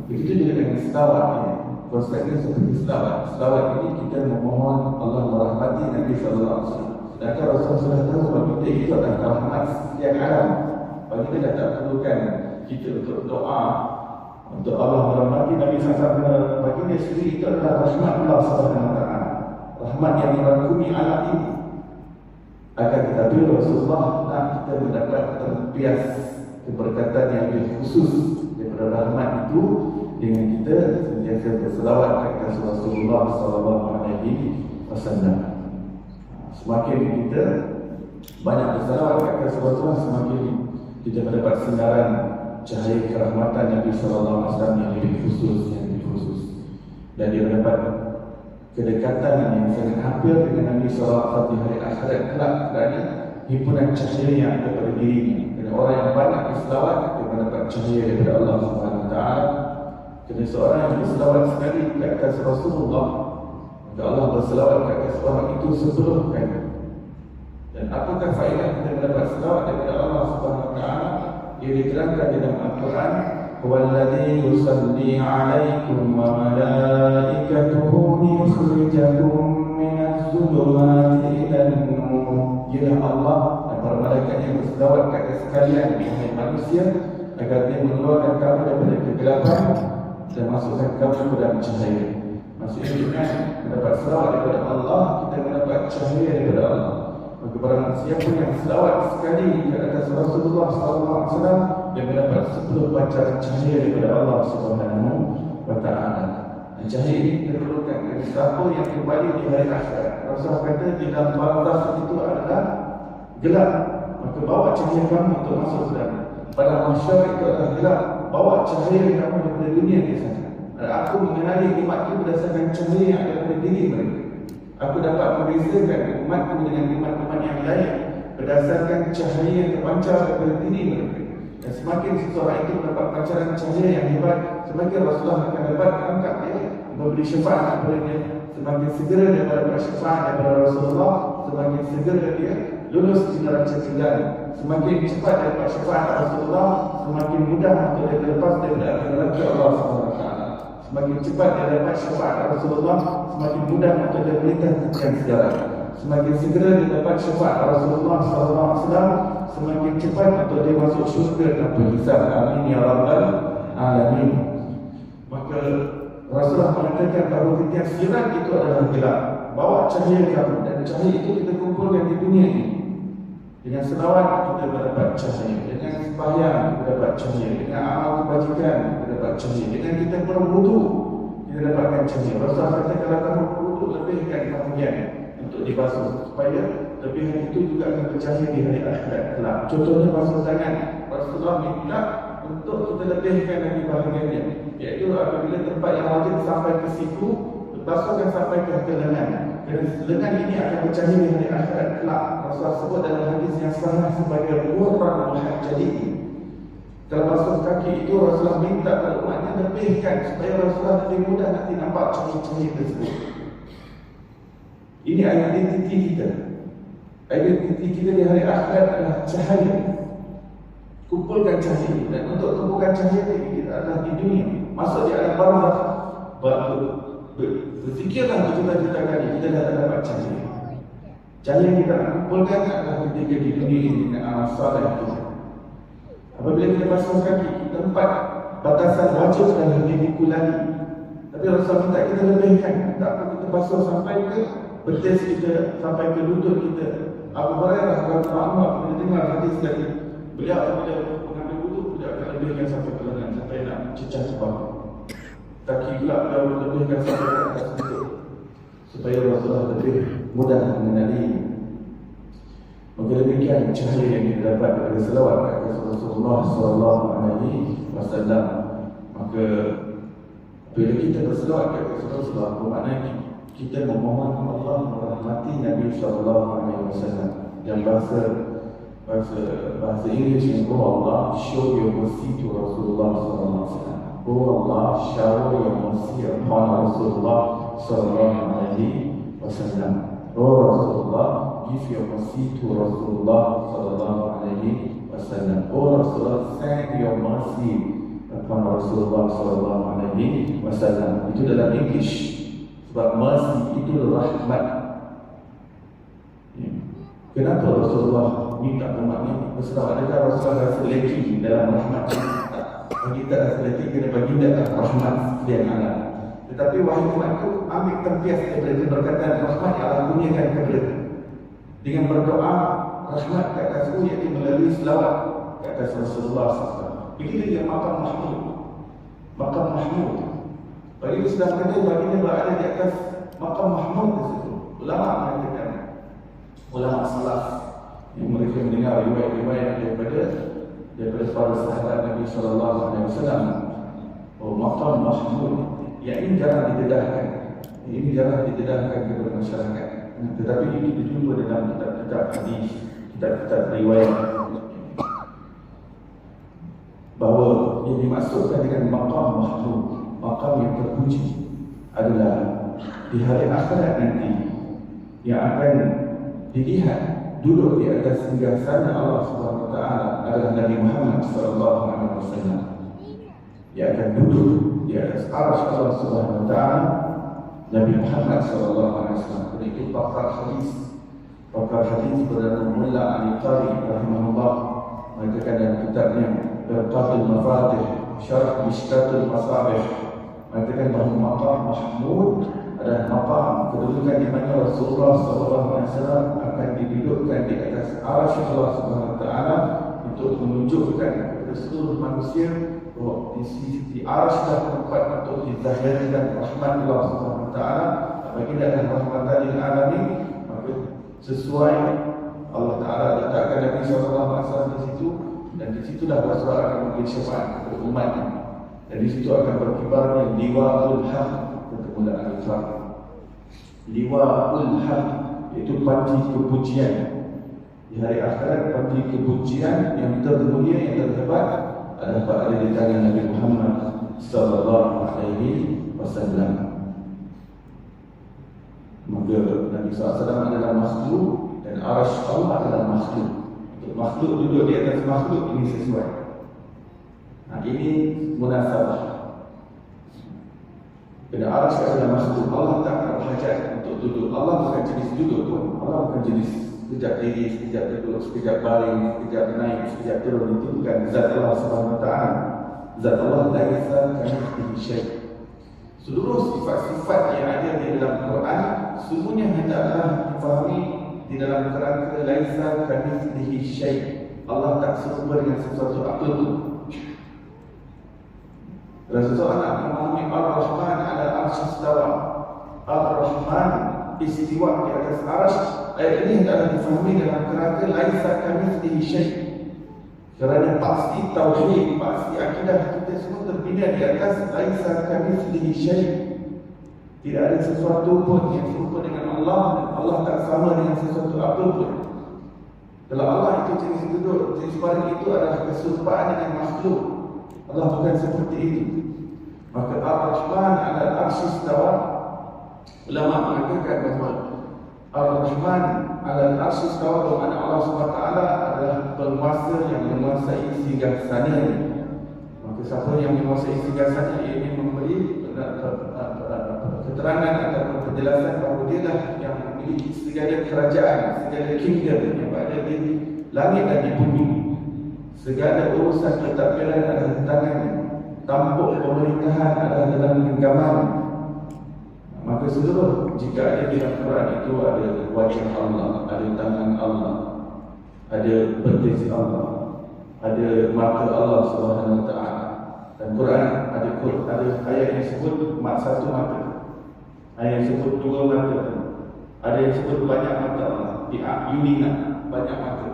Begitu juga dengan selawat ini. Konsepnya seperti selawat. Selawat ini kita memohon Allah merahmati Nabi SAW. Sedangkan Rasulullah sudah tahu bagi kita itu adalah rahmat yang alam. Bagi kita tak perlukan kita untuk doa untuk Allah merahmati Nabi SAW. Bagi dia sendiri itu adalah rahmat Allah SWT, rahmat yang merangkumi alam ini. Akan tetapi Rasulullah nak kita mendapat terbias keberkatan yang lebih khusus daripada rahmat itu dengan kita sentiasa berselawat kepada Rasulullah SAW. Semakin kita banyak berselawat kepada Rasulullah, semakin kita mendapat sinaran cahaya kerahmatan Nabi SAW yang lebih khusus, dan dia mendapat kedekatan yang sangat hampir dengan Nabi SAW di hari akhirat kelak, kerana himpunan cahaya yang ada pada dirinya. Kerana orang yang banyak berselawat, dia mendapat cahaya daripada Allah SWT. Kerana seorang yang berselawat sekali ke atas Rasulullah, maka Allah berselawat ke atas orang itu 10 kali. Dan apakah faedah kita mendapat selawat daripada Allah SWT? Ia diterangkan dalam Al-Quran, "Huwallazi yusalli 'alaikum wa malaikatuhu liyukhrijakum minadh-dhulumati ilan-nur." Ialah Allah dan para malaikat yang berselawat ke atas sekalian wahai manusia, agar dia mengeluarkan kamu daripada kegelapan dan masukkan kamu ke dalam cahaya. Maksudnya dengan mendapat selawat daripada Allah, kita mendapat cahaya daripada Allah. Maka barang siapa yang selawat sekali ke atas Rasulullah SAW, dia mendapat 10 pancaran cahaya daripada Allah SWT. Dan cahaya ini diperlukan kepada siapa yang kembali di hari akhirat. Rasulullah kata di dalam barzakh itu adalah gelap, maka bawa cahaya kamu untuk masuk ke dalam. Pada mahsyar itu adalah gelap, bawa cahaya kamu daripada dunia ke sana. Dan aku mengenali umatku berdasarkan cahaya yang ada pada diri mereka. Aku dapat membezakan umatku dengan umat-umat yang lain berdasarkan cahaya yang terpancar daripada diri mereka. Dan semakin seseorang itu mendapat pancaran cahaya yang hebat, semakin Rasulullah akan dapat angkat dia, memberi syafaat kepadanya. Semakin segera dia mendapat syafaat daripada Rasulullah, semakin segera dia lulus di neraka jahanam. Semakin cepat dia dapat syafaat Rasulullah, semakin mudah untuk dia terlepas daripada api neraka Allah SWT. Semakin cepat dia dapat syafaat Rasulullah, semakin mudah untuk dia melintas titian sejarah. Semakin segera dia dapat syafaat Rasulullah SAW, semakin cepat untuk dia masuk syurga tanpa hisab. Amin ya rabbal alamin. Maka Rasulullah mengatakan bahawa titian sirat itu adalah gelap. Bawa cahaya kamu, dan cahaya itu kita kumpulkan di dunia ini. Dengan selawat kita mendapat cahaya, dengan sembahyang kita dapat cahaya, dengan amal kebajikan kita dapat cahaya, dengan kita berwudu kita dapatkan cahaya. Rasulullah kata kalau kamu berwudu, lebihkan bahagian untuk dibasuh, supaya lebihan itu juga akan bercahaya di hari akhirat kelak. Contohnya basuh tangan. Rasulullah minta untuk kita lebihkan lagi bahagiannya, iaitu apabila tempat yang wajib sampai ke situ, basuhkan sampai ke lengan. Kerana lengan ini akan bercahaya di hari akhirat kelak. Rasulullah sebut dalam hadis yang sahih sebagai ruhan muhajjalin. Kalau basuh kaki itu Rasulullah minta kepada umatnya lebihkan supaya Rasulullah lebih mudah nanti nampak cahaya-cahaya tersebut. Ini identiti kita. Identiti kita di hari akhirat adalah cahaya. Kumpulkan cahaya, dan untuk kumpulkan cahaya kita adalah di dunia. Masuk di alam barzakh. Berfikirlah berjuta-juta kali kita dah dapat cahaya. Cahaya yang kita kumpulkan adalah ketika di dunia ini dengan amal saleh kita. Apabila kita basuh kaki, tempat batasan wajib adalah dipikul lagi. Tapi Rasulullah minta kita lebihkan. Tak apa kita basuh sampai ke betis kita, sampai ke lutut kita. Abu Hurairah radhiyallahu anhu bila dengar hadis tadi, beliau apabila mengambil wudu, beliau akan lebihkan sampai ke lengan, sampai nak cecah separuh. Kaki pula beliau lebihkan sampai ke atas lutut, supaya Rasulullah lebih mudah mengenali. Maka demikian cahaya yang kita dapat daripada selawat kepada Rasulullah sallallahu alaihi wasallam. Maka bila kita berselawat kepada Rasulullah, bermakna kita memohon Allah merahmati Nabi sallallahu alaihi wasallam. Yang bahasa Inggeris yang Allah show your mercy to Rasulullah sallallahu alaihi wasallam. Allah shower your mercy upon Rasulullah sallallahu alaihi wasallam. Rasulullah, give your mercy to Rasulullah sallallahu alaihi wasallam. Rasulullah, send your mercy upon Rasulullah sallallahu alaihi wasallam. Itu dalam English. Sebab mercy itu rahmat. Kenapa Rasulullah minta umatnya berselawat? Adakah Rasulullah rasa leki dalam rahmat? Bagi tak rasa leki, kena bagi tak rahmat sekian alam. Tetapi wahai umatku, ambil tempias daripada keberkatan rahmat yang Allah kurniakan kepada dengan berdoa rahmat ke atasku, iaitu melalui selawat ke atas Rasulullah SAW. Begitu dia maqam Mahmud. Maqam Mahmud. Bagi sedang kata baginda berada di atas maqam Mahmud tersebut. Ulama mengatakan, ulama salaf yang mereka mendengar riwayat-riwayat daripada para sahabat Nabi sallallahu alaihi wasallam, maqam Mahmud yang ini jarang didedahkan. Ini jarang didedahkan kepada masyarakat. Tetapi ini dijumpa dalam kitab-kitab hadis, kitab-kitab riwayat, bahawa yang dimaksudkan dengan maqam Mahmud, maqam yang terpuji, adalah di hari akhirat nanti yang akan dilihat duduk di atas singgasana Allah Subhanahu wa taala adalah Nabi Muhammad sallallahu alaihi wasallam. Yang akan duduk di atas arsy Allah Subhanahu wa taala Nabi Muhammad sallallahu alaihi wasallam. Itu pakar hadis Perdana Mullah Al-Qari rahimahullah mengatakan dalam kitabnya Irqatul Mafatih Syarah Mishkatul Masabih, mengatakan bahawa maqam Mahmud adalah maqam kedudukan di mana Rasulullah sallallahu alaihi wasallam akan didudukkan di atas arsy Allah Subhanahu wa taala untuk menunjukkan kepada seluruh manusia bahawa di arsy tempat untuk dizahirkan rahmat Allah Subhanahu wa taala. Baginda adalah rahmatan lil alamin, maka sesuai Allah Taala letakkan Nabi sallallahu alaihi wasallam di situ, dan di situlah Rasulullah akan memberi syafaat kepada umatnya, dan di situ akan berkibarnya liwaul haq kemuliaan al-fard. Liwaul haq itu panji kepujian di hari akhirat. Panji kepujian yang termulia, yang terhebat adalah berada di tangan Nabi Muhammad sallallahu alaihi wasallam. Maka Nabi SAW adalah makhluk dan arsy Allah adalah makhluk. Untuk makhluk duduk di atas makhluk ini sesuai. Ini munasabah. Kerana arsy adalah makhluk, Allah tak berhajat untuk duduk. Allah bukan jenis duduk pun. Allah bukan jenis sekejap diri, sekejap duduk, sekejap baring, sekejap naik, sekejap turun. Itu bukan zat Allah Subhanahu wa taala. Zat Allah laisa kamitslihi syai'. Seluruh sifat-sifat yang ada di dalam Quran semuanya hendaklah difahami di dalam kerangka laisa kamitslihi syai'. Allah tak serupa dengan sesuatu apapun. Rasulullah nak memahami Ar-Rahman ala arsy istawa. Ar-Rahman istiwa di atas arsy. Ayat ini hendaklah difahami dalam kerangka laisa kamitslihi syai'. Kerana pasti tauhid, pasti akidah kita semua terbina di atas laisa kamitslihi syai'. Tidak ada sesuatu pun yang serupa dengan Allah, dan Allah tak sama dengan sesuatu apa pun. Kalau Allah itu jenis duduk, jenis baring itu adalah keserupaan dengan makhluk. Allah bukan seperti itu. Maka Ar-Rahman 'alal 'arsy istawa. Ulama mengatakan bahawa Ar-Rahman 'alal 'arsy istawa bermakna Allah SWT adalah penguasa yang menguasai singgasana. Maka siapa yang menguasai singgasana, ia ingin memberi keterangan atau penjelasan bahawa dia lah yang memiliki segala kerajaan, segala kingdom yang berada di langit dan di bumi. Segala urusan pentadbiran adalah di tangannya. Tampuk pemerintahan adalah dalam genggaman. Maka seluruh, jika ada di dalam Quran itu ada wajah Allah, ada tangan Allah, ada petis Allah, ada mata Allah SWT. Dan Quran ada ayat yang sebut satu mata, ayat yang sebut dua mata, ada yang sebut banyak mata Allah. Di Yunina banyak mata,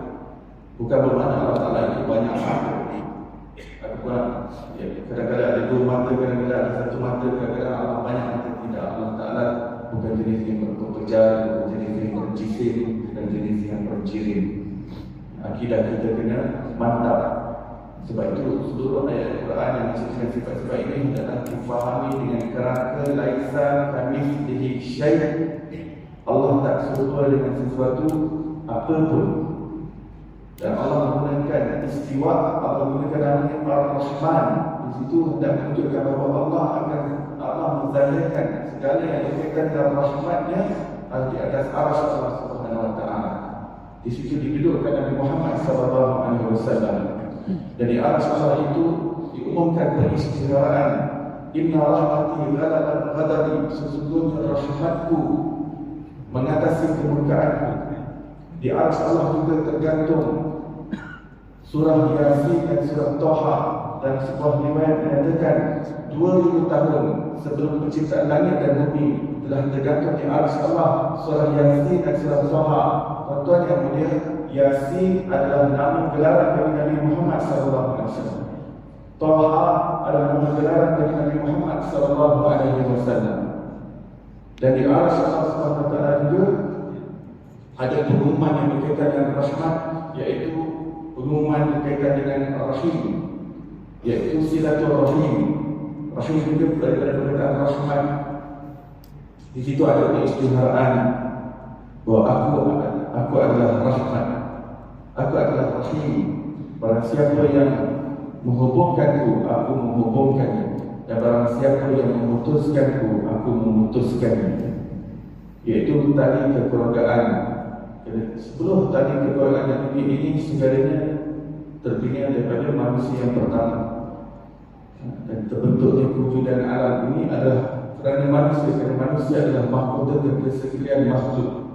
bukan bermakna Allah Ta'ala itu banyak mata. Kadang-kadang ada dua mata, kadang-kadang ada satu mata, kadang-kadang Allah banyak mata. Tidak, Allah Ta'ala bukan jenis yang berpejar, bukan jenis yang berjisim, bukan jenis yang berjirim. Akidah kita kena mantap. Sebab itu seluruh ayat Quran yang menceritakan sifat-sifat ini adalah difahami dengan kerangka laisa kamitslihi syai'. Allah tak serupa dengan sesuatu apapun. Dan Allah menggunakan istiwa, Allah menggunakan namanya Ar-Rahman. Di situ hendak menunjukkan bahawa Allah menzahirkan segala yang berkaitan dengan rahmatnya di atas arsy Allah Subhanahu wa taala. Di situ didudukkan Nabi Muhammad SAW. Dari arsy Allah itu diumumkan peristiwaan inna rahmati ghalabat ghadabi, sesungguhnya rahmatku mengatasi kemurkaanku. Di arsy Allah juga tergantung surah Yasin dan surah Toha, dan sebuah riwayat menyatakan 2000 tahun sebelum penciptaan langit dan bumi telah tergantung di arsy Allah surah Yasin dan surah Toha. Tuan-tuan yang mulia, Yasin adalah nama gelaran bagi Nabi Muhammad SAW. Toha adalah nama gelaran bagi Nabi Muhammad SAW. Dan di arsy Allah SWT juga ada pengumuman yang berkaitan dengan rahmat, iaitu pengumuman berkaitan dengan rahim, iaitu silaturahim. Rahim juga daripada perkataan rahmat. Di situ ada keistiharaan bahawa aku adalah rahmat, aku adalah rahim. Barang siapa yang menghubungkanku, aku menghubungkannya, dan barang siapa yang memutuskanku, aku memutuskannya. Iaitu tadi kekeluargaan. Sebelum tadi kekeluargaan dunia ini segalanya terbina daripada manusia yang pertama. Dan terbentuknya kewujudan alam ini adalah kerana manusia adalah mahkota kesekian makhluk.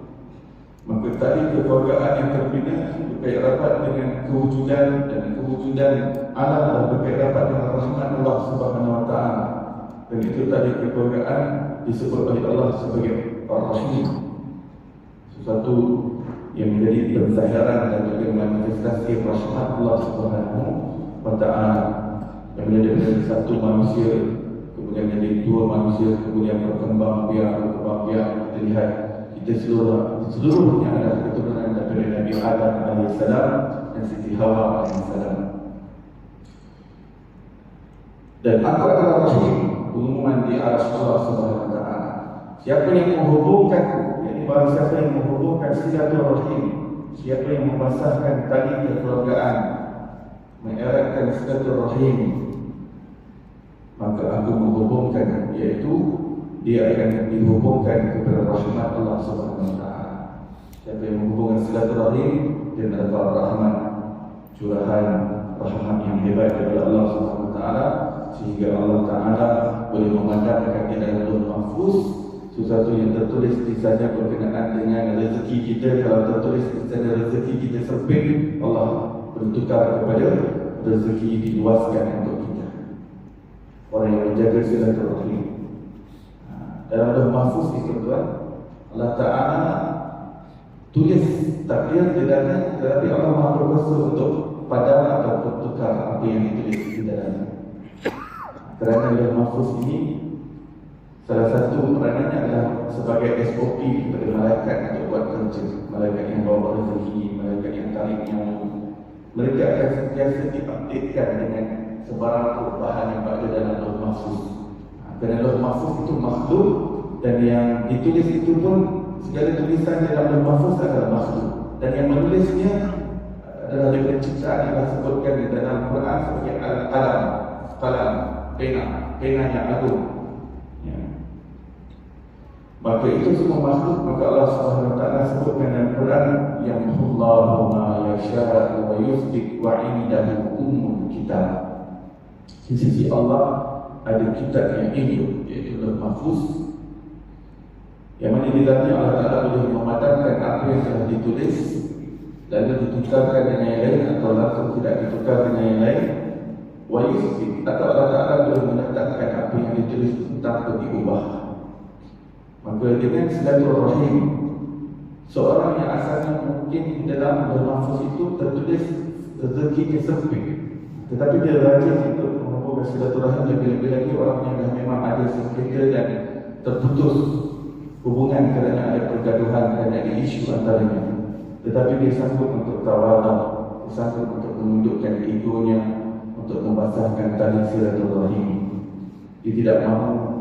Maka tadi kekeluargaan yang terbina berkait rapat dengan kewujudan, dan kewujudan alam adalah berkait rapat dengan rahmat Allah Subhanahu wa taala. Dan itu tadi kekeluargaan disebut oleh Allah sebagai Ar-Rahim, sesuatu yang menjadi penzahiran dan juga manifestasi rahmat Allah Subhanahu wa taala, yang menjadi dari satu manusia kemudian menjadi dua manusia, kemudian berkembang biak. Kita lihat kita seluruhnya adalah keturunan daripada Nabi Adam AS dan Siti Hawa AS. Dan aku adalah Rahim, pengumuman di arsy Allah Subhanahu wa taala. Siapa yang menghubungkanku, yakni barang siapa yang menghubungkan silaturahim, siapa yang membasahkan tali kekeluargaan, mengeratkan silaturahim, maka aku menghubungkan, iaitu dia akan dihubungkan kepada rahmat Allah Subhanahu wa taala. Siapa yang menghubungkan silaturahim, dia mendapat rahmat, curahan rahmat yang hebat daripada Allah Subhanahu wa taala, sehingga Allah Ta'ala boleh memandangkan di dalam Lauh Mahfuz sesuatu yang tertulis di sana berkenaan dengan rezeki kita. Kalau tertulis di sana rezeki kita sempit, Allah bertukar kepada rezeki diluaskan untuk kita. Orang yang menjaga silaturahim dalam Lauh Mahfuz itu, tuan, Allah Ta'ala tulis takdir di dalamnya, tetapi Allah Maha berkuasa untuk padam atau tukar apa yang ditulis di dalamnya. Kerana Lauh Mahfuz ini salah satu peranannya adalah sebagai SOP kepada malaikat untuk buat kerja. Malaikat yang bawa rezeki, malaikat yang tarik nyamuk, mereka akan sentiasa diupdatekan dengan sebarang perubahan yang berada dalam Lauh Mahfuz. Kerana Lauh Mahfuz itu makhluk, dan yang ditulis itu pun segala tulisan dalam Lauh Mahfuz adalah makhluk, dan yang menulisnya adalah daripada ciptaan yang disebutkan di dalam Quran sebagai qalam, pena yang agung. Ya. Maka itu semua makhluk, maka Allah SWT sebutkan dalam Quran, yamhullahu ma yasha'u wa yuthbit wa indahu ummul kitab. Di sisi Allah ada kitab yang hidup, iaitu Lauh Mahfuz, yang mana di dalamnya Allah Ta'ala boleh memadamkan apa yang telah ditulis, lalu ditukarkan dengan yang lain, atau langsung tidak ditukar dengan yang lain. Wa yuthbit, atau Allah Ta'ala boleh menetapkan apa yang ditulis tanpa diubah. Maka dengan silaturahim, seorang yang asalnya mungkin di dalam Lauh Mahfuz itu tertulis rezekinya sempit, tetapi dia rajin untuk menghubungkan silaturahim. Lebih-lebih lagi orang yang dah memang ada sengketa dan terputus hubungan kerana ada pergaduhan, kerana ada isu antaranya, tetapi dia sanggup untuk tawaduk, dia sanggup untuk menundukkan egonya, untuk membasahkan tali silaturahim. Dia tidak mahu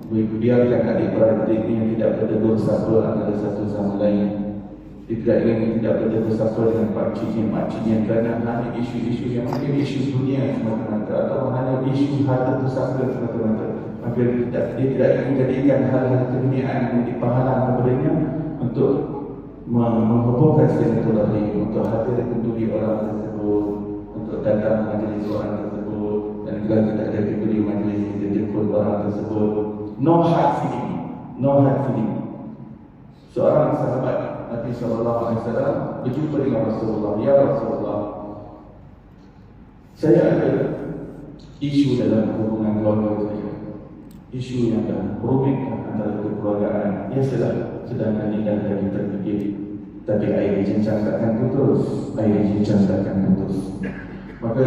membiarkan adik-beradik yang tidak bertegur sapa antara satu sama lain. Dia tidak ingin tidak bertegur sapa dengan pakciknya, kerana hanya isu-isu yang mungkin isu dunia semata-mata, atau hanya isu harta pusaka semata-mata. Maka dia tidak ingin jadikan hal-hal keduniaan yang dipahala kepadanya untuk menghubungkan silaturahim, untuk hadir kenduri orang tersebut, untuk datang majlis orang tersebut, dan kalau tidak ada kenduri majlis, kita jemput orang tersebut. No hard feeling. Seorang sahabat Nabi SAW berjumpa dengan Rasulullah. Ya Rasulullah, saya ada isu dalam hubungan keluarga saya, isu yang dah rumit antara kekeluargaan. Ya sedangkan lidah lagi terfikir, tapi air cincang takkan putus, Maka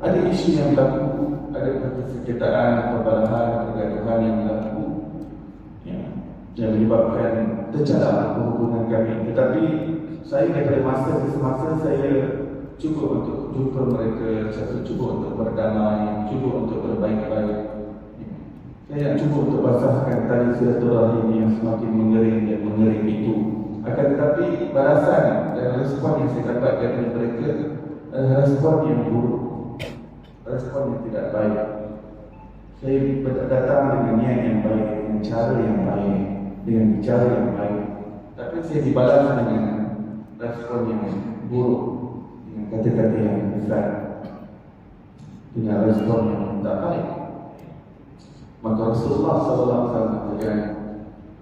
ada isu yang berlaku, ada persengketaan, perbalahan, pergaduhan yang berlaku, ya, yang menyebabkan tercalar hubungan kami. Tetapi saya daripada masa ke semasa saya cuba untuk jumpa mereka, saya cuba untuk berdamai, cuba untuk berbaik-baik. Saya cuba untuk basahkan tali silaturahim yang semakin mengering itu. Akan tetapi balasan dan respon yang saya dapat dari mereka adalah respon yang buruk, respon yang tidak baik. Saya datang dengan niat yang baik, dengan cara yang baik, dengan bicara yang baik, tapi saya dibalas dengan respon yang buruk, dengan kata-kata yang besar, dengan respon yang tak baik. Maka Rasulullah SAW mengatakan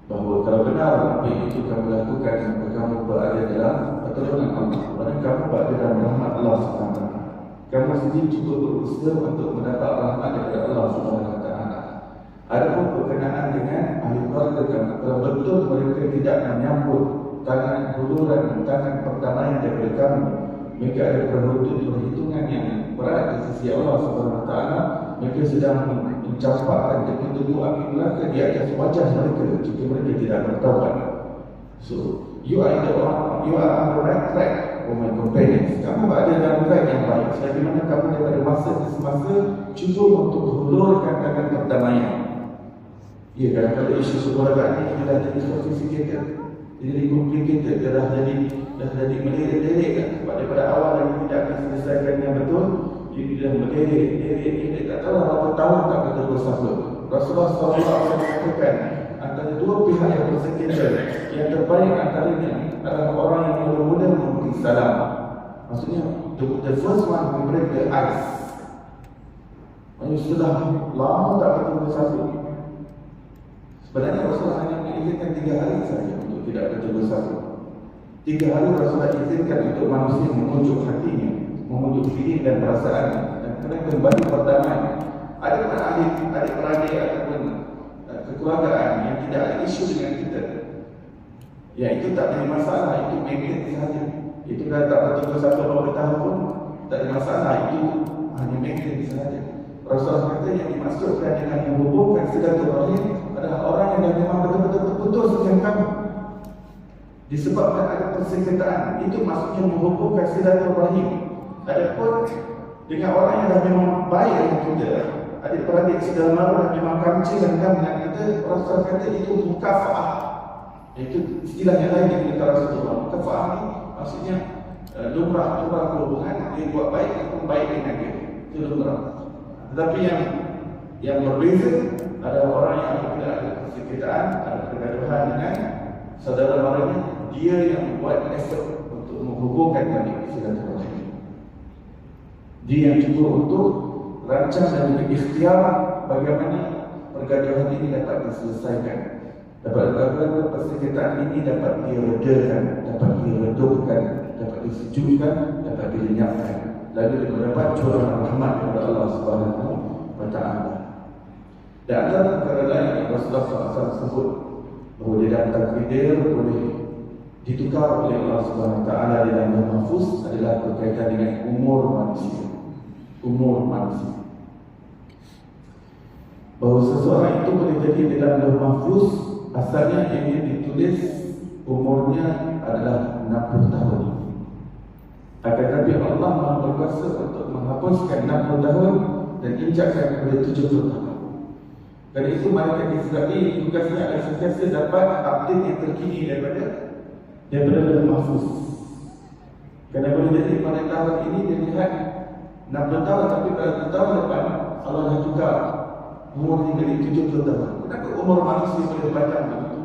bahawa kalau benar apa yang itu kamu lakukan, maka kamu berada dalam pertolongan Allah, kerana kamu berada dalam rahmat Allah SWT. Kamu sendiri cuba berusaha untuk mendapat rahmat daripada Allah SWT. Adapun berkenaan dengan ahli keluarga kamu, kalau betul mereka tidak menyambut tangan huluran, tangan perdamaian daripada kamu, mereka ada perhitungan yang berat di sisi Allah SWT. Mereka sedang mencampakkan debu-debu api neraka di atas wajah mereka jika mereka tidak bertaubat. So, you are on the right track, oh my companions. Kamu berada dalam track yang baik, selagi mana kamu daripada masa ke semasa cuba untuk hulurkan tangan perdamaian. Ya, kadang-kadang isu keluargaan ini dah jadi sophisticated, jadi complicated, dah jadi melirik-lirik kan. Sebab daripada awal lagi tidak diselesaikan yang betul, dia dah melirik, tak tahu berapa tahun tak betul bersama. Rasulullah SAW mengatakan antara dua pihak yang bersengketa, yang terbaik antaranya adalah orang yang mula-mula memberi salam. Maksudnya the first one to break the ice. Maksudnya sudah lama tak betul bersama. Sebenarnya Rasulullah hanya mengizinkan 3 hari saja untuk tidak betul bersama. 3 hari Rasulullah izinkan untuk manusia menunjuk hatinya, menunjuk diri dan perasaannya, dan kemudian kembali berdamai. Ada pun adik-beradik ataupun kekeluargaan yang tidak ada isu dengan kita, ya itu tak ada masalah, itu magnet sahaja. Itu dah tak betul bersama beberapa tahun pun, tak ada masalah, itu hanya maintain sahaja. Rasulullah kata yang dimaksudkan dengan menghubungkan silaturahim adalah orang yang memang betul-betul terputus dengan kamu disebabkan ada persengketaan, itu maksudnya menghubungkan silaturahim. Adapun dengan orang yang dah memang baik dengan kita, adik-beradik saudara mara memang kamci dan dengan kita, Rasulullah kata itu mukafaah. Itu istilah yang lain yang kita Rasulullah. Mukafaah ni maksudnya lumrah hubungan, dia buat baik ataupun baik dengan dia, itu lumrah. Tetapi yang berbeza adalah orang yang apabila ada persengketaan, ada pergaduhan dengan saudara maranya, dia yang buat effort untuk menghubungkan tali silaturahim. Dia yang cuba untuk rancang dan berikhtiar bagaimana pergaduhan ini dapat diselesaikan, bagaimana persengketaan ini dapat diredakan, dapat diredupkan, dapat disejukkan, dapat dilenyapkan, lalu mendapat curahan rahmat kepada Allah Subhanahu wa Ta'ala. Dan antara perkara lain yang Rasulullah SAW sebut bahawa di dalam takdir boleh ditukar oleh Allah Subhanahu wa Ta'ala di dalam mahfuz adalah berkaitan dengan umur manusia. Umur manusia, bahawa seseorang itu boleh jadi di dalam mahfuz asalnya yang ditulis umurnya adalah 60 tahun. Akan tetapi Allah Maha berkuasa untuk menghapuskan 60 tahun dan injakkan kepada 70 tahun. Kerana itu malaikat Israel tugasnya adalah sentiasa dapat update yang terkini daripada mahfuz. Kerana boleh jadi pada tahun ini dia lihat 60 tahun, tapi pada tahun depan Allah dah tukar umur ni jadi 70 tahun. Kenapa umur manusia boleh panjang begitu?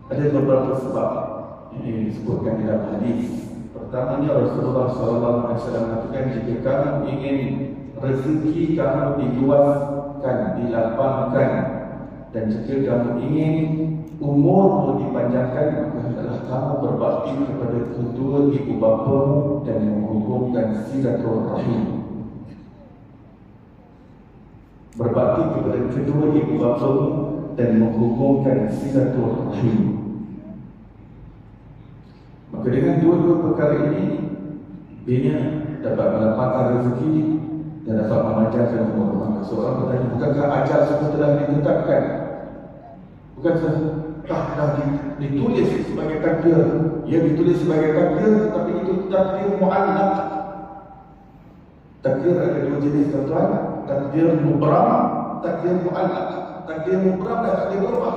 Ada beberapa sebab yang disebutkan dalam hadis. Pertamanya Rasulullah SAW mengatakan, jika kamu ingin rezeki kamu diluaskan, dilapangkan, dan jika kamu ingin umurmu dipanjangkan, maka adalah kamu berbakti kepada kedua ibu bapamu dan menghubungkan silaturahim. Berbakti kepada kedua ibu bapamu dan menghubungkan silaturahim. Maka dengan dua-dua perkara ini, dia dapat melapangkan rezeki dan dapat memanjangkan umur. Maka seorang bertanya, bukankah ajal semua telah ditetapkan? Bukankah dah ditulis sebagai takdir? Ya, ditulis sebagai takdir, tapi itu takdir mu'allaq. Takdir ada dua jenis, tuan-tuan. Takdir mubram, takdir mu'allaq. Takdir mubram dan takdir berubah.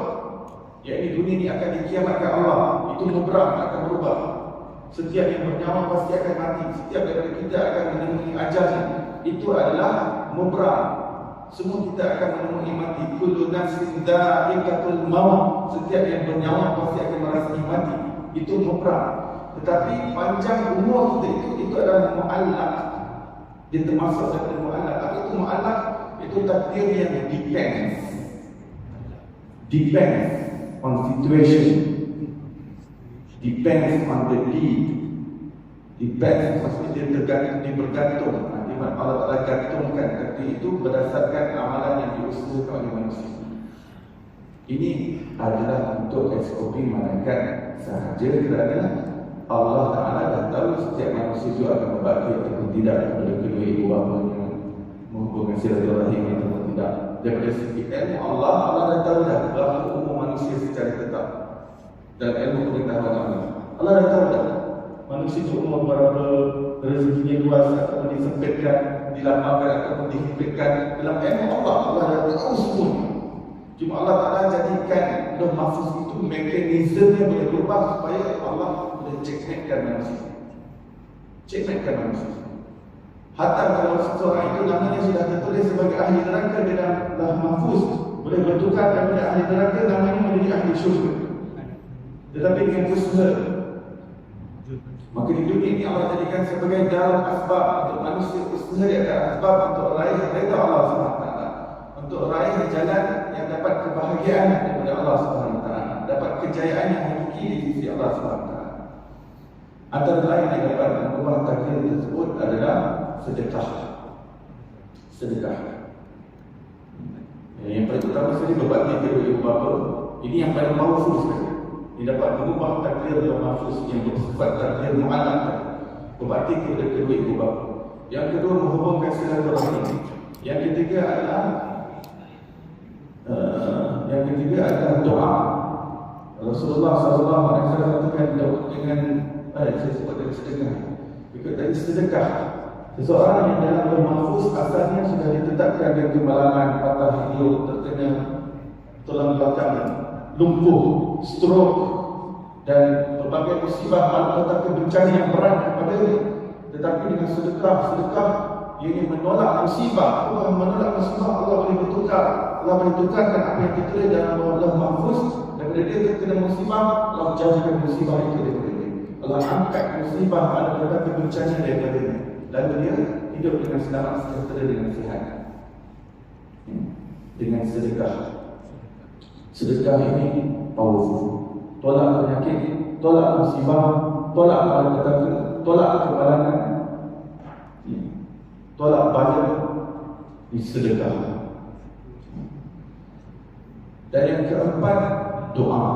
Iaitu dunia ini akan dikiamatkan Allah. Itu mubram, akan berubah. Setiap yang bernyawa pasti akan mati. Setiap daripada kita akan menemui ajalnya. Itu adalah mubram. Semua kita akan menemui mati. Kullu nafsin dha'iqatul maut. Setiap yang bernyawa pasti akan merasai mati. Itu mubram. Tetapi panjang umur kita itu adalah mu'allaq. Dia termasuk daripada mu'allaq. Apa itu mu'allaq? Itu takdir yang depends on situation, depends on the deed, depends maksudnya dia bergantung. Allah Ta'ala gantungkan takdir itu berdasarkan amalan yang diusahakan oleh manusia. Ini adalah untuk SOP malaikat sahaja, kerana Allah Ta'ala dah tahu setiap manusia itu akan berbakti ataupun tidak kepada kedua ibu bapanya, menghubungkan silaturahim ataupun tidak. Daripada segi ilmu Allah dah tahu dah berapa umur manusia secara tetap. Dalam ilmu pengetahuan Allah dah tahu dah manusia itu umur berapa, rezekinya luas ataupun disempitkan, dilapangkan ataupun dihempitkan. Dalam ilmu Allah dah tahu semua. Cuma Allah Ta'ala jadikan Lauh Mahfuz itu mekanisme yang boleh berubah supaya Allah boleh checkmatekan manusia. Checkmatekan manusia. Hatta kalau seseorang itu namanya sudah tertulis sebagai ahli neraka di dalam Lauh Mahfuz, boleh bertukar daripada ahli neraka namanya menjadi ahli syurga. Tetapi dengan usaha. Maka di dunia ini Allah jadikan sebagai dalam asbab untuk manusia usaha di atas asbab untuk raih redha Allah SWT, untuk raih jalan yang dapat kebahagiaan daripada Allah SWT, dapat kejayaan yang hakiki di sisi Allah SWT. Antara lain yang dapat mengubah takdir tersebut adalah sedekah. Yang paling utama sekali berbakti kepada ibu bapa. Ini yang paling powerful sekali. Ini dapat mengubah takdir Lauh Mahfuz yang bersifat takdir mu'allaq. berbakti kepada kedua ibu bapa. Yang kedua, menghubungkan silaturahmi. Yang ketiga adalah doa. Rasulullah SAW katakan dengan saya sebut dari sedekah. Ikut dari sedekah. Seseorang yang dalam bermahfuz asalnya sudah ditetapkan dengan kemalangan, patah hidup, terkena tulang belakang, lumpuh, stroke dan berbagai musibah atau bencana yang berat kepadanya. Tetapi dengan sedekah ia ingin menolak musibah. Allah menolak musibah, Allah boleh bertukar. Allah boleh tukarkan apa yang ditulis dalam Allah Mahfuz. Daripada dia terkena musibah, Allah jauhkan musibah itu daripada dia. Allah angkat musibah ada berbagai bencana daripada dia. Lalu dia hidup dengan selamat sejahtera dengan sihat. Dengan sedekah. Sedekah ini powerful. Tolak penyakit, tolak musibah, tolak malapetaka, tolak kemalangan, tolak bahaya di sedekah. Dan yang keempat, doa.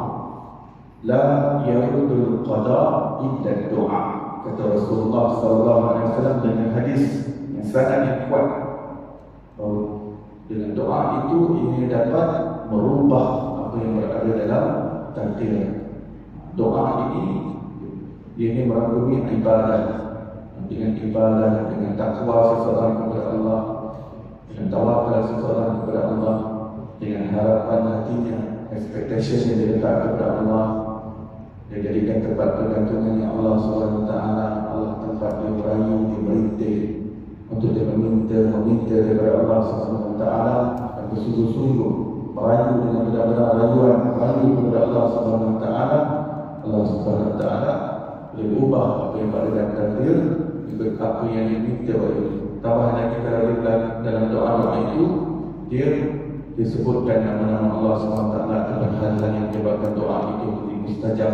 La yarudul qada illa doa. Kata Rasulullah SAW dengan hadis yang sangat kuat, dengan doa itu ia dapat merubah apa yang berada dalam takdir. Doa ini merangkumi ibadah. Dengan ibadah, dengan takwa seseorang kepada Allah, dengan tawakal seseorang kepada Allah, dengan harapan hatinya, expectation yang diletak kepada Allah, dia jadikan tempat pergantungannya Allah SWT. Allah tempat dia merayu, dia merintih untuk dia meminta daripada Allah SWT dan bersungguh-sungguh merayu dengan benar-benar rayuan, merayu kepada Allah SWT. Allah SWT boleh ubah apa yang berada dalam takdir ikut apa yang diminta oleh. Tambah lagi kalau dalam doa-doa itu dia disebutkan nama-nama Allah SWT dan hal-hal yang menyebabkan doa itu menjadi mustajab,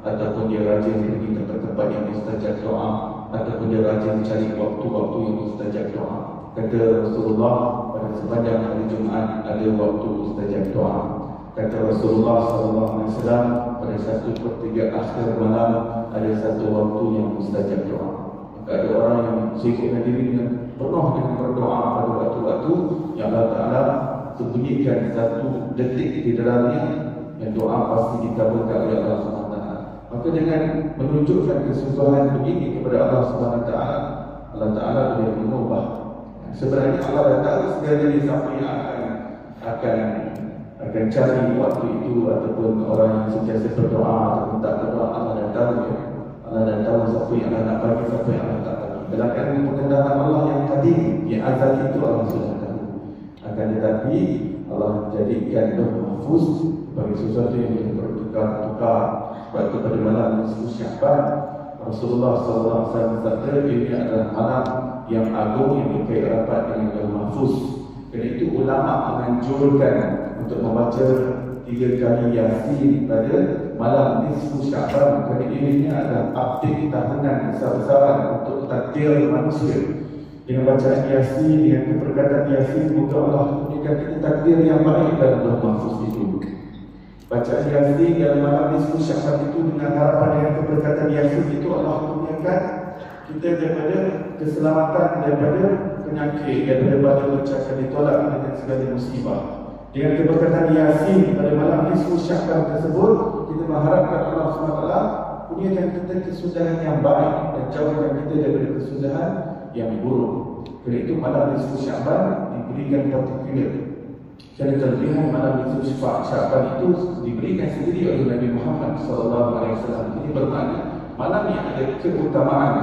ataupun dia rajin pergi tempat-tempat yang mustajab doa, ataupun dia rajin cari waktu-waktu yang mustajab doa. Kata Rasulullah, pada sepanjang hari Jumaat ada waktu mustajab doa. Kata Rasulullah SAW, pada 1/3 akhir malam ada satu waktu yang mustajab doa. Maka ada orang yang sibukkan diri dengan penuh dengan berdoa pada waktu-waktu yang Allah Ta'ala sembunyikan satu detik di dalamnya, yang doa pasti dikabulkan oleh Allah SWT. Maka dengan menunjukkan kesusahan begini kepada Allah SWT, Allah Ta'ala boleh mengubah. Sebenarnya Allah dah tahu segala siapa yang akan cari waktu itu, ataupun orang yang sentiasa berdoa ataupun tak berdoa. Allah dah tahu ya. Allah dah tahu siapa yang Allah nak bagi, siapa yang Allah tak bagi. Dalam pengendalian Allah yang tadi, yang azal itu Allah sudah tahu. Akan tetapi Allah jadikan Mahfuz bagi sesuatu yang boleh bertukar-tukar. Sebab itu pada malam nisfu Sya'ban, Rasulullah SAW bersabda, ini adalah malam yang agung yang berkait rapat dengan Mahfuz. Kerana itu ulama menganjurkan untuk membaca 3 kali Yasin pada malam nisfu Sya'ban. Kerana ini adalah update tahunan besar-besaran untuk takdir manusia. Dengan bacaan Yasin, dengan keberkatan Yasin, semoga Allah memberikan kita takdir yang baik dalam Mahfuz itu. Bacaan Yasin dalam malam nisfu Sya'ban itu dengan harapan dengan keberkatan Yasin itu Allah kurniakan kita daripada keselamatan, daripada penyakit, daripada bala bencana ditolak dengan segala musibah. Dengan keberkatan Yasin pada malam nisfu Sya'ban tersebut, kita mengharapkan Allah SWT kurniakan kita kesudahan yang baik dan jauhkan kita daripada kesudahan yang buruk. Kerana itu malam nisfu Sya'ban diberikan partikular. Kerana kelebihan malam nisfu Sya'ban itu diberikan sendiri oleh Nabi Muhammad SAW. Ini bermakna malam yang ada keutamaan,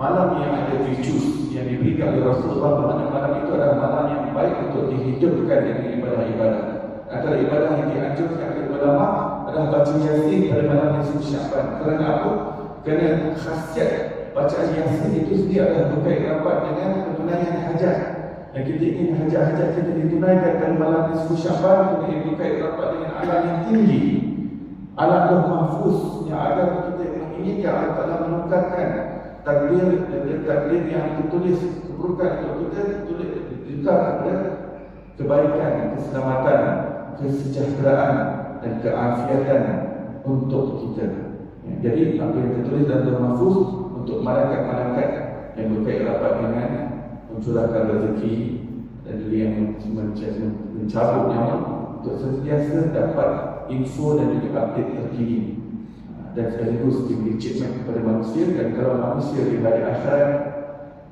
malam yang ada virtues yang diberikan oleh Rasulullah. Bermakna malam itu adalah malam yang baik untuk dihidupkan dengan ibadah-ibadah. Antara ibadah yang dianjurkan oleh ulama adalah baca Yasin pada malam nisfu Sya'ban. Kerana apa? Kerana khasiat bacaan Yasin itu sendiri adalah berkait rapat dengan penunaian hajat. Dan kita ingin hajat-hajat kita ditunaikan pada malam nisfu Sya'ban, kita ingin berkait rapat dengan alam yang tinggi, alam Lauh Mahfuz, yang agar kita menginginkan Allah Ta'ala menukarkan takdir dan takdir yang tertulis keburukan untuk kita ditukar kepada kebaikan, keselamatan, kesejahteraan dan keafiatan untuk kita. Jadi apa yang tertulis dalam Lauh Mahfuz untuk malaikat-malaikat yang berkait rapat dengan mencurahkan rezeki dan juga yang mencabut nyawa untuk sentiasa dapat info dan juga update terkini dan sekaligus diberi achievement kepada manusia. Dan kalau manusia di hari akhirat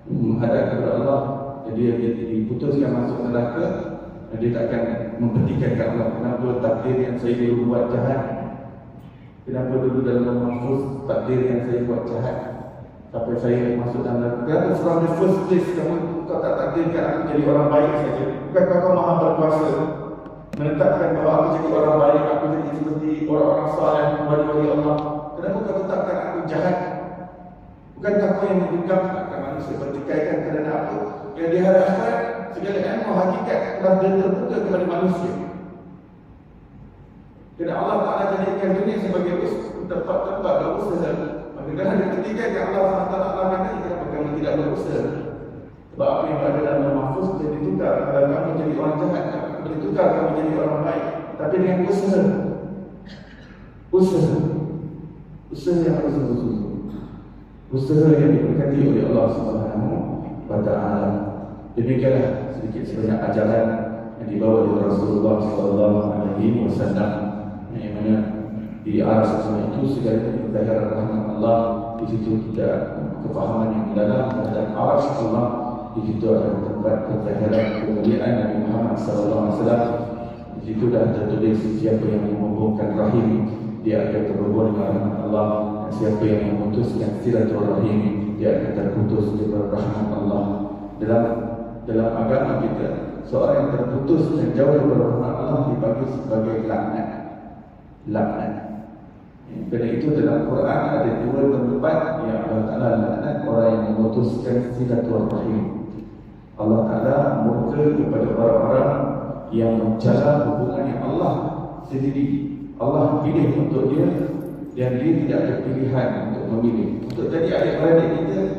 menghadap kepada Allah, jadi dia diputuskan masuk neraka, dia takkan mempertikaikan Allah. Kenapa takdir yang saya dulu buat jahat? Kenapa dulu dalam mahfuz takdir yang saya buat jahat sampai saya masuk dalam neraka? Kenapa from the first place kau tak takdirkan aku jadi orang baik saja? Bukankah kau maha berkuasa menetapkan bahawa aku jadi orang baik, aku jadi seperti orang-orang saleh, wali-wali Allah? Kenapa kau tetapkan aku jahat? Bukankah kau yang menggenggam manusia bertikaikan kerana apa? Yang di hari akhirat segala ilmu hakikat telah terbuka kepada manusia. Kerana Allah Ta'ala jadikan dunia sebagai tempat-tempat berusaha. Maka kerana dipertikaikan Allah Ta'ala kata, kenapa kamu tidak berusaha? Sebab apa yang ada dalam mahfuz boleh ditukar. Kalau kamu jadi orang jahat, boleh ditukar kamu jadi orang baik. Tapi dengan usaha. Usaha yang harus berusaha. Usaha yang diberkati oleh Allah Subhanahu wa Ta'ala. Demikianlah sedikit sebanyak ajaran yang dibawa oleh Rasulullah SAW, yang mana di arah semua itu segala kemudahan rahmat Allah. Di situ kita kefahaman yang mendalam terhadap arah Allah. Di situ ada tempat kemudahan kemuliaan Nabi Muhammad SAW. Di situ dah tertulis siapa yang menghubungkan rahim, dia akan terhubung dengan rahmat Allah. Dan siapa yang memutuskan silaturahim, dia akan terputus dengan rahmat Allah. Dalam agama kita, seorang yang terputus dan jauh dari rahmat Allah dibagi sebagai laknat. Kerana itu dalam Quran ada dua tempat yang Allah Ta'ala laknat orang yang memutuskan silaturahim. Allah Ta'ala murka kepada orang-orang yang mencela hubungan yang Allah sendiri Allah pilih untuk dia, dan dia tidak ada pilihan untuk memilih. Untuk jadi adik-beradik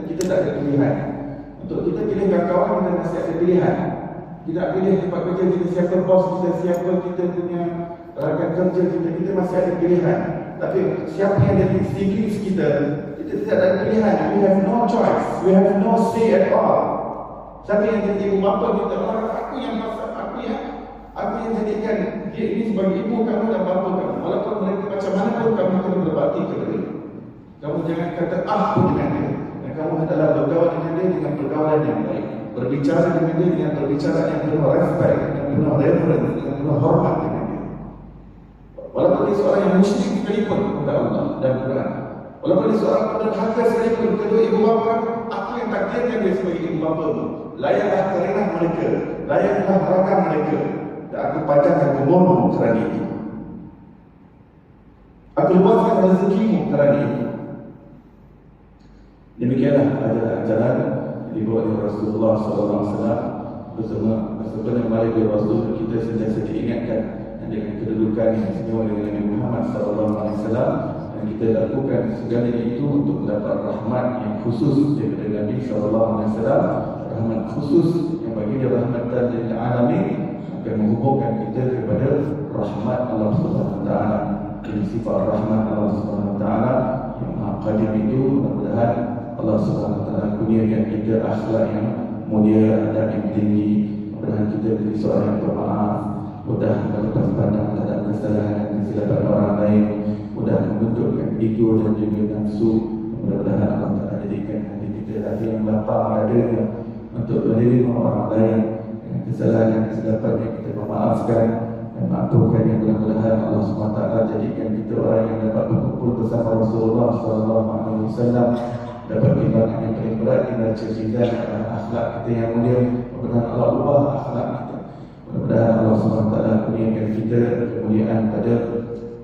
kita tak ada pilihan. Untuk kita pilih kawan kita masih ada pilihan. Tidak pilih tempat kerja kita, siapa bos kita, siapa kita punya rakan kerja kita masih ada pilihan. Tapi siapa yang jadi siblings kita tidak ada pilihan. We have no choice, we have no say at all. Siapa yang jadi ibu bapa kita, aku yang jadikan dia ini sebagai ibu kamu dan bapa kamu. Walaupun mereka macam mana pun kamu kena berbakti kepada dia. Kamu jangan kata pun dengan dia. Dan kamu adalah bergaul dengan dia dengan pergaulan yang baik. Berbicara dengan dia dengan perbicaraan yang penuh respect, yang penuh reverence, yang penuh hormat dengan dia. Walaupun dia seorang yang musyrik sekalipun kepada Allah dan Quran. Walaupun dia seorang penderhaka sekalipun kedua ibu bapa, aku yang takdirkan dia sebagai ibu bapa. Layaklah kerenah mereka, layaklah rakam mereka. Dan aku panjangkan umurmu kerana itu. Aku luaskan rezekimu kerana itu. Demikianlah ajaran-ajaran yang dibawa oleh Rasulullah SAW bersama kembali ke Rasul. Kita sentiasa diingatkan dengan kedudukan yang istimewa dengan Nabi Muhammad SAW, dan kita lakukan segala itu untuk mendapat rahmat yang khusus daripada Nabi SAW. Rahmat khusus yang bagi dia rahmatan lil alamin, akan menghubungkan kita kepada rahmat Allah Subhanahu wa taala. Ini sifat rahmat Allah Subhanahu wa taala yang Maha Qadir itu. Mudah-mudahan Allah Subhanahu wa taala kurniakan kita akhlak yang mulia, adab yang tinggi. Mudah-mudahan kita menjadi seorang yang bermaaf, mudah berlepas pandang terhadap kesalahan dan kesilapan orang lain, mudah membentukkan ego dan juga nafsu. Mudah-mudahan Allah Ta'ala jadikan hati kita hati yang lapang dadanya untuk menerima orang lain. Kesalahan dan kesilapan yang kita memaafkan dan maafkan, yang mudah-mudahan Allah SWT jadikan kita orang yang dapat berkumpul bersama Rasulullah SAW, dapat timbangan yang paling berat di neraca mizan akhlak kita yang mulia. Mudah-mudahan Allah ubah akhlak kita. Mudah-mudahan Allah SWT kurniakan kita kemuliaan pada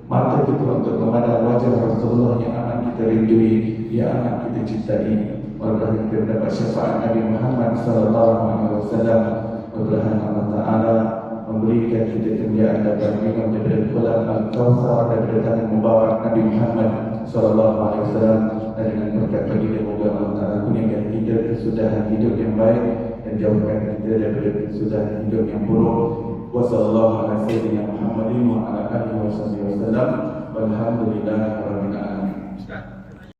mata kita untuk memandang wajah Rasulullah yang amat kita rindui, yang amat kita cintai. Mudah-mudahan kita mendapat syafaat Nabi Muhammad SAW. Mudah-mudahan Allah Ta'ala memberikan kita kemuliaan dapat minum daripada kolam Al-Kawthar daripada tangan mubarak Nabi Muhammad SAW. Dan dengan berkat baginda, moga Allah Ta'ala kurniakan kita kesudahan hidup yang baik dan jauhkan kita daripada kesudahan hidup yang buruk. Wassalamualaikum warahmatullahi wabarakatuh. Walhamdulillah.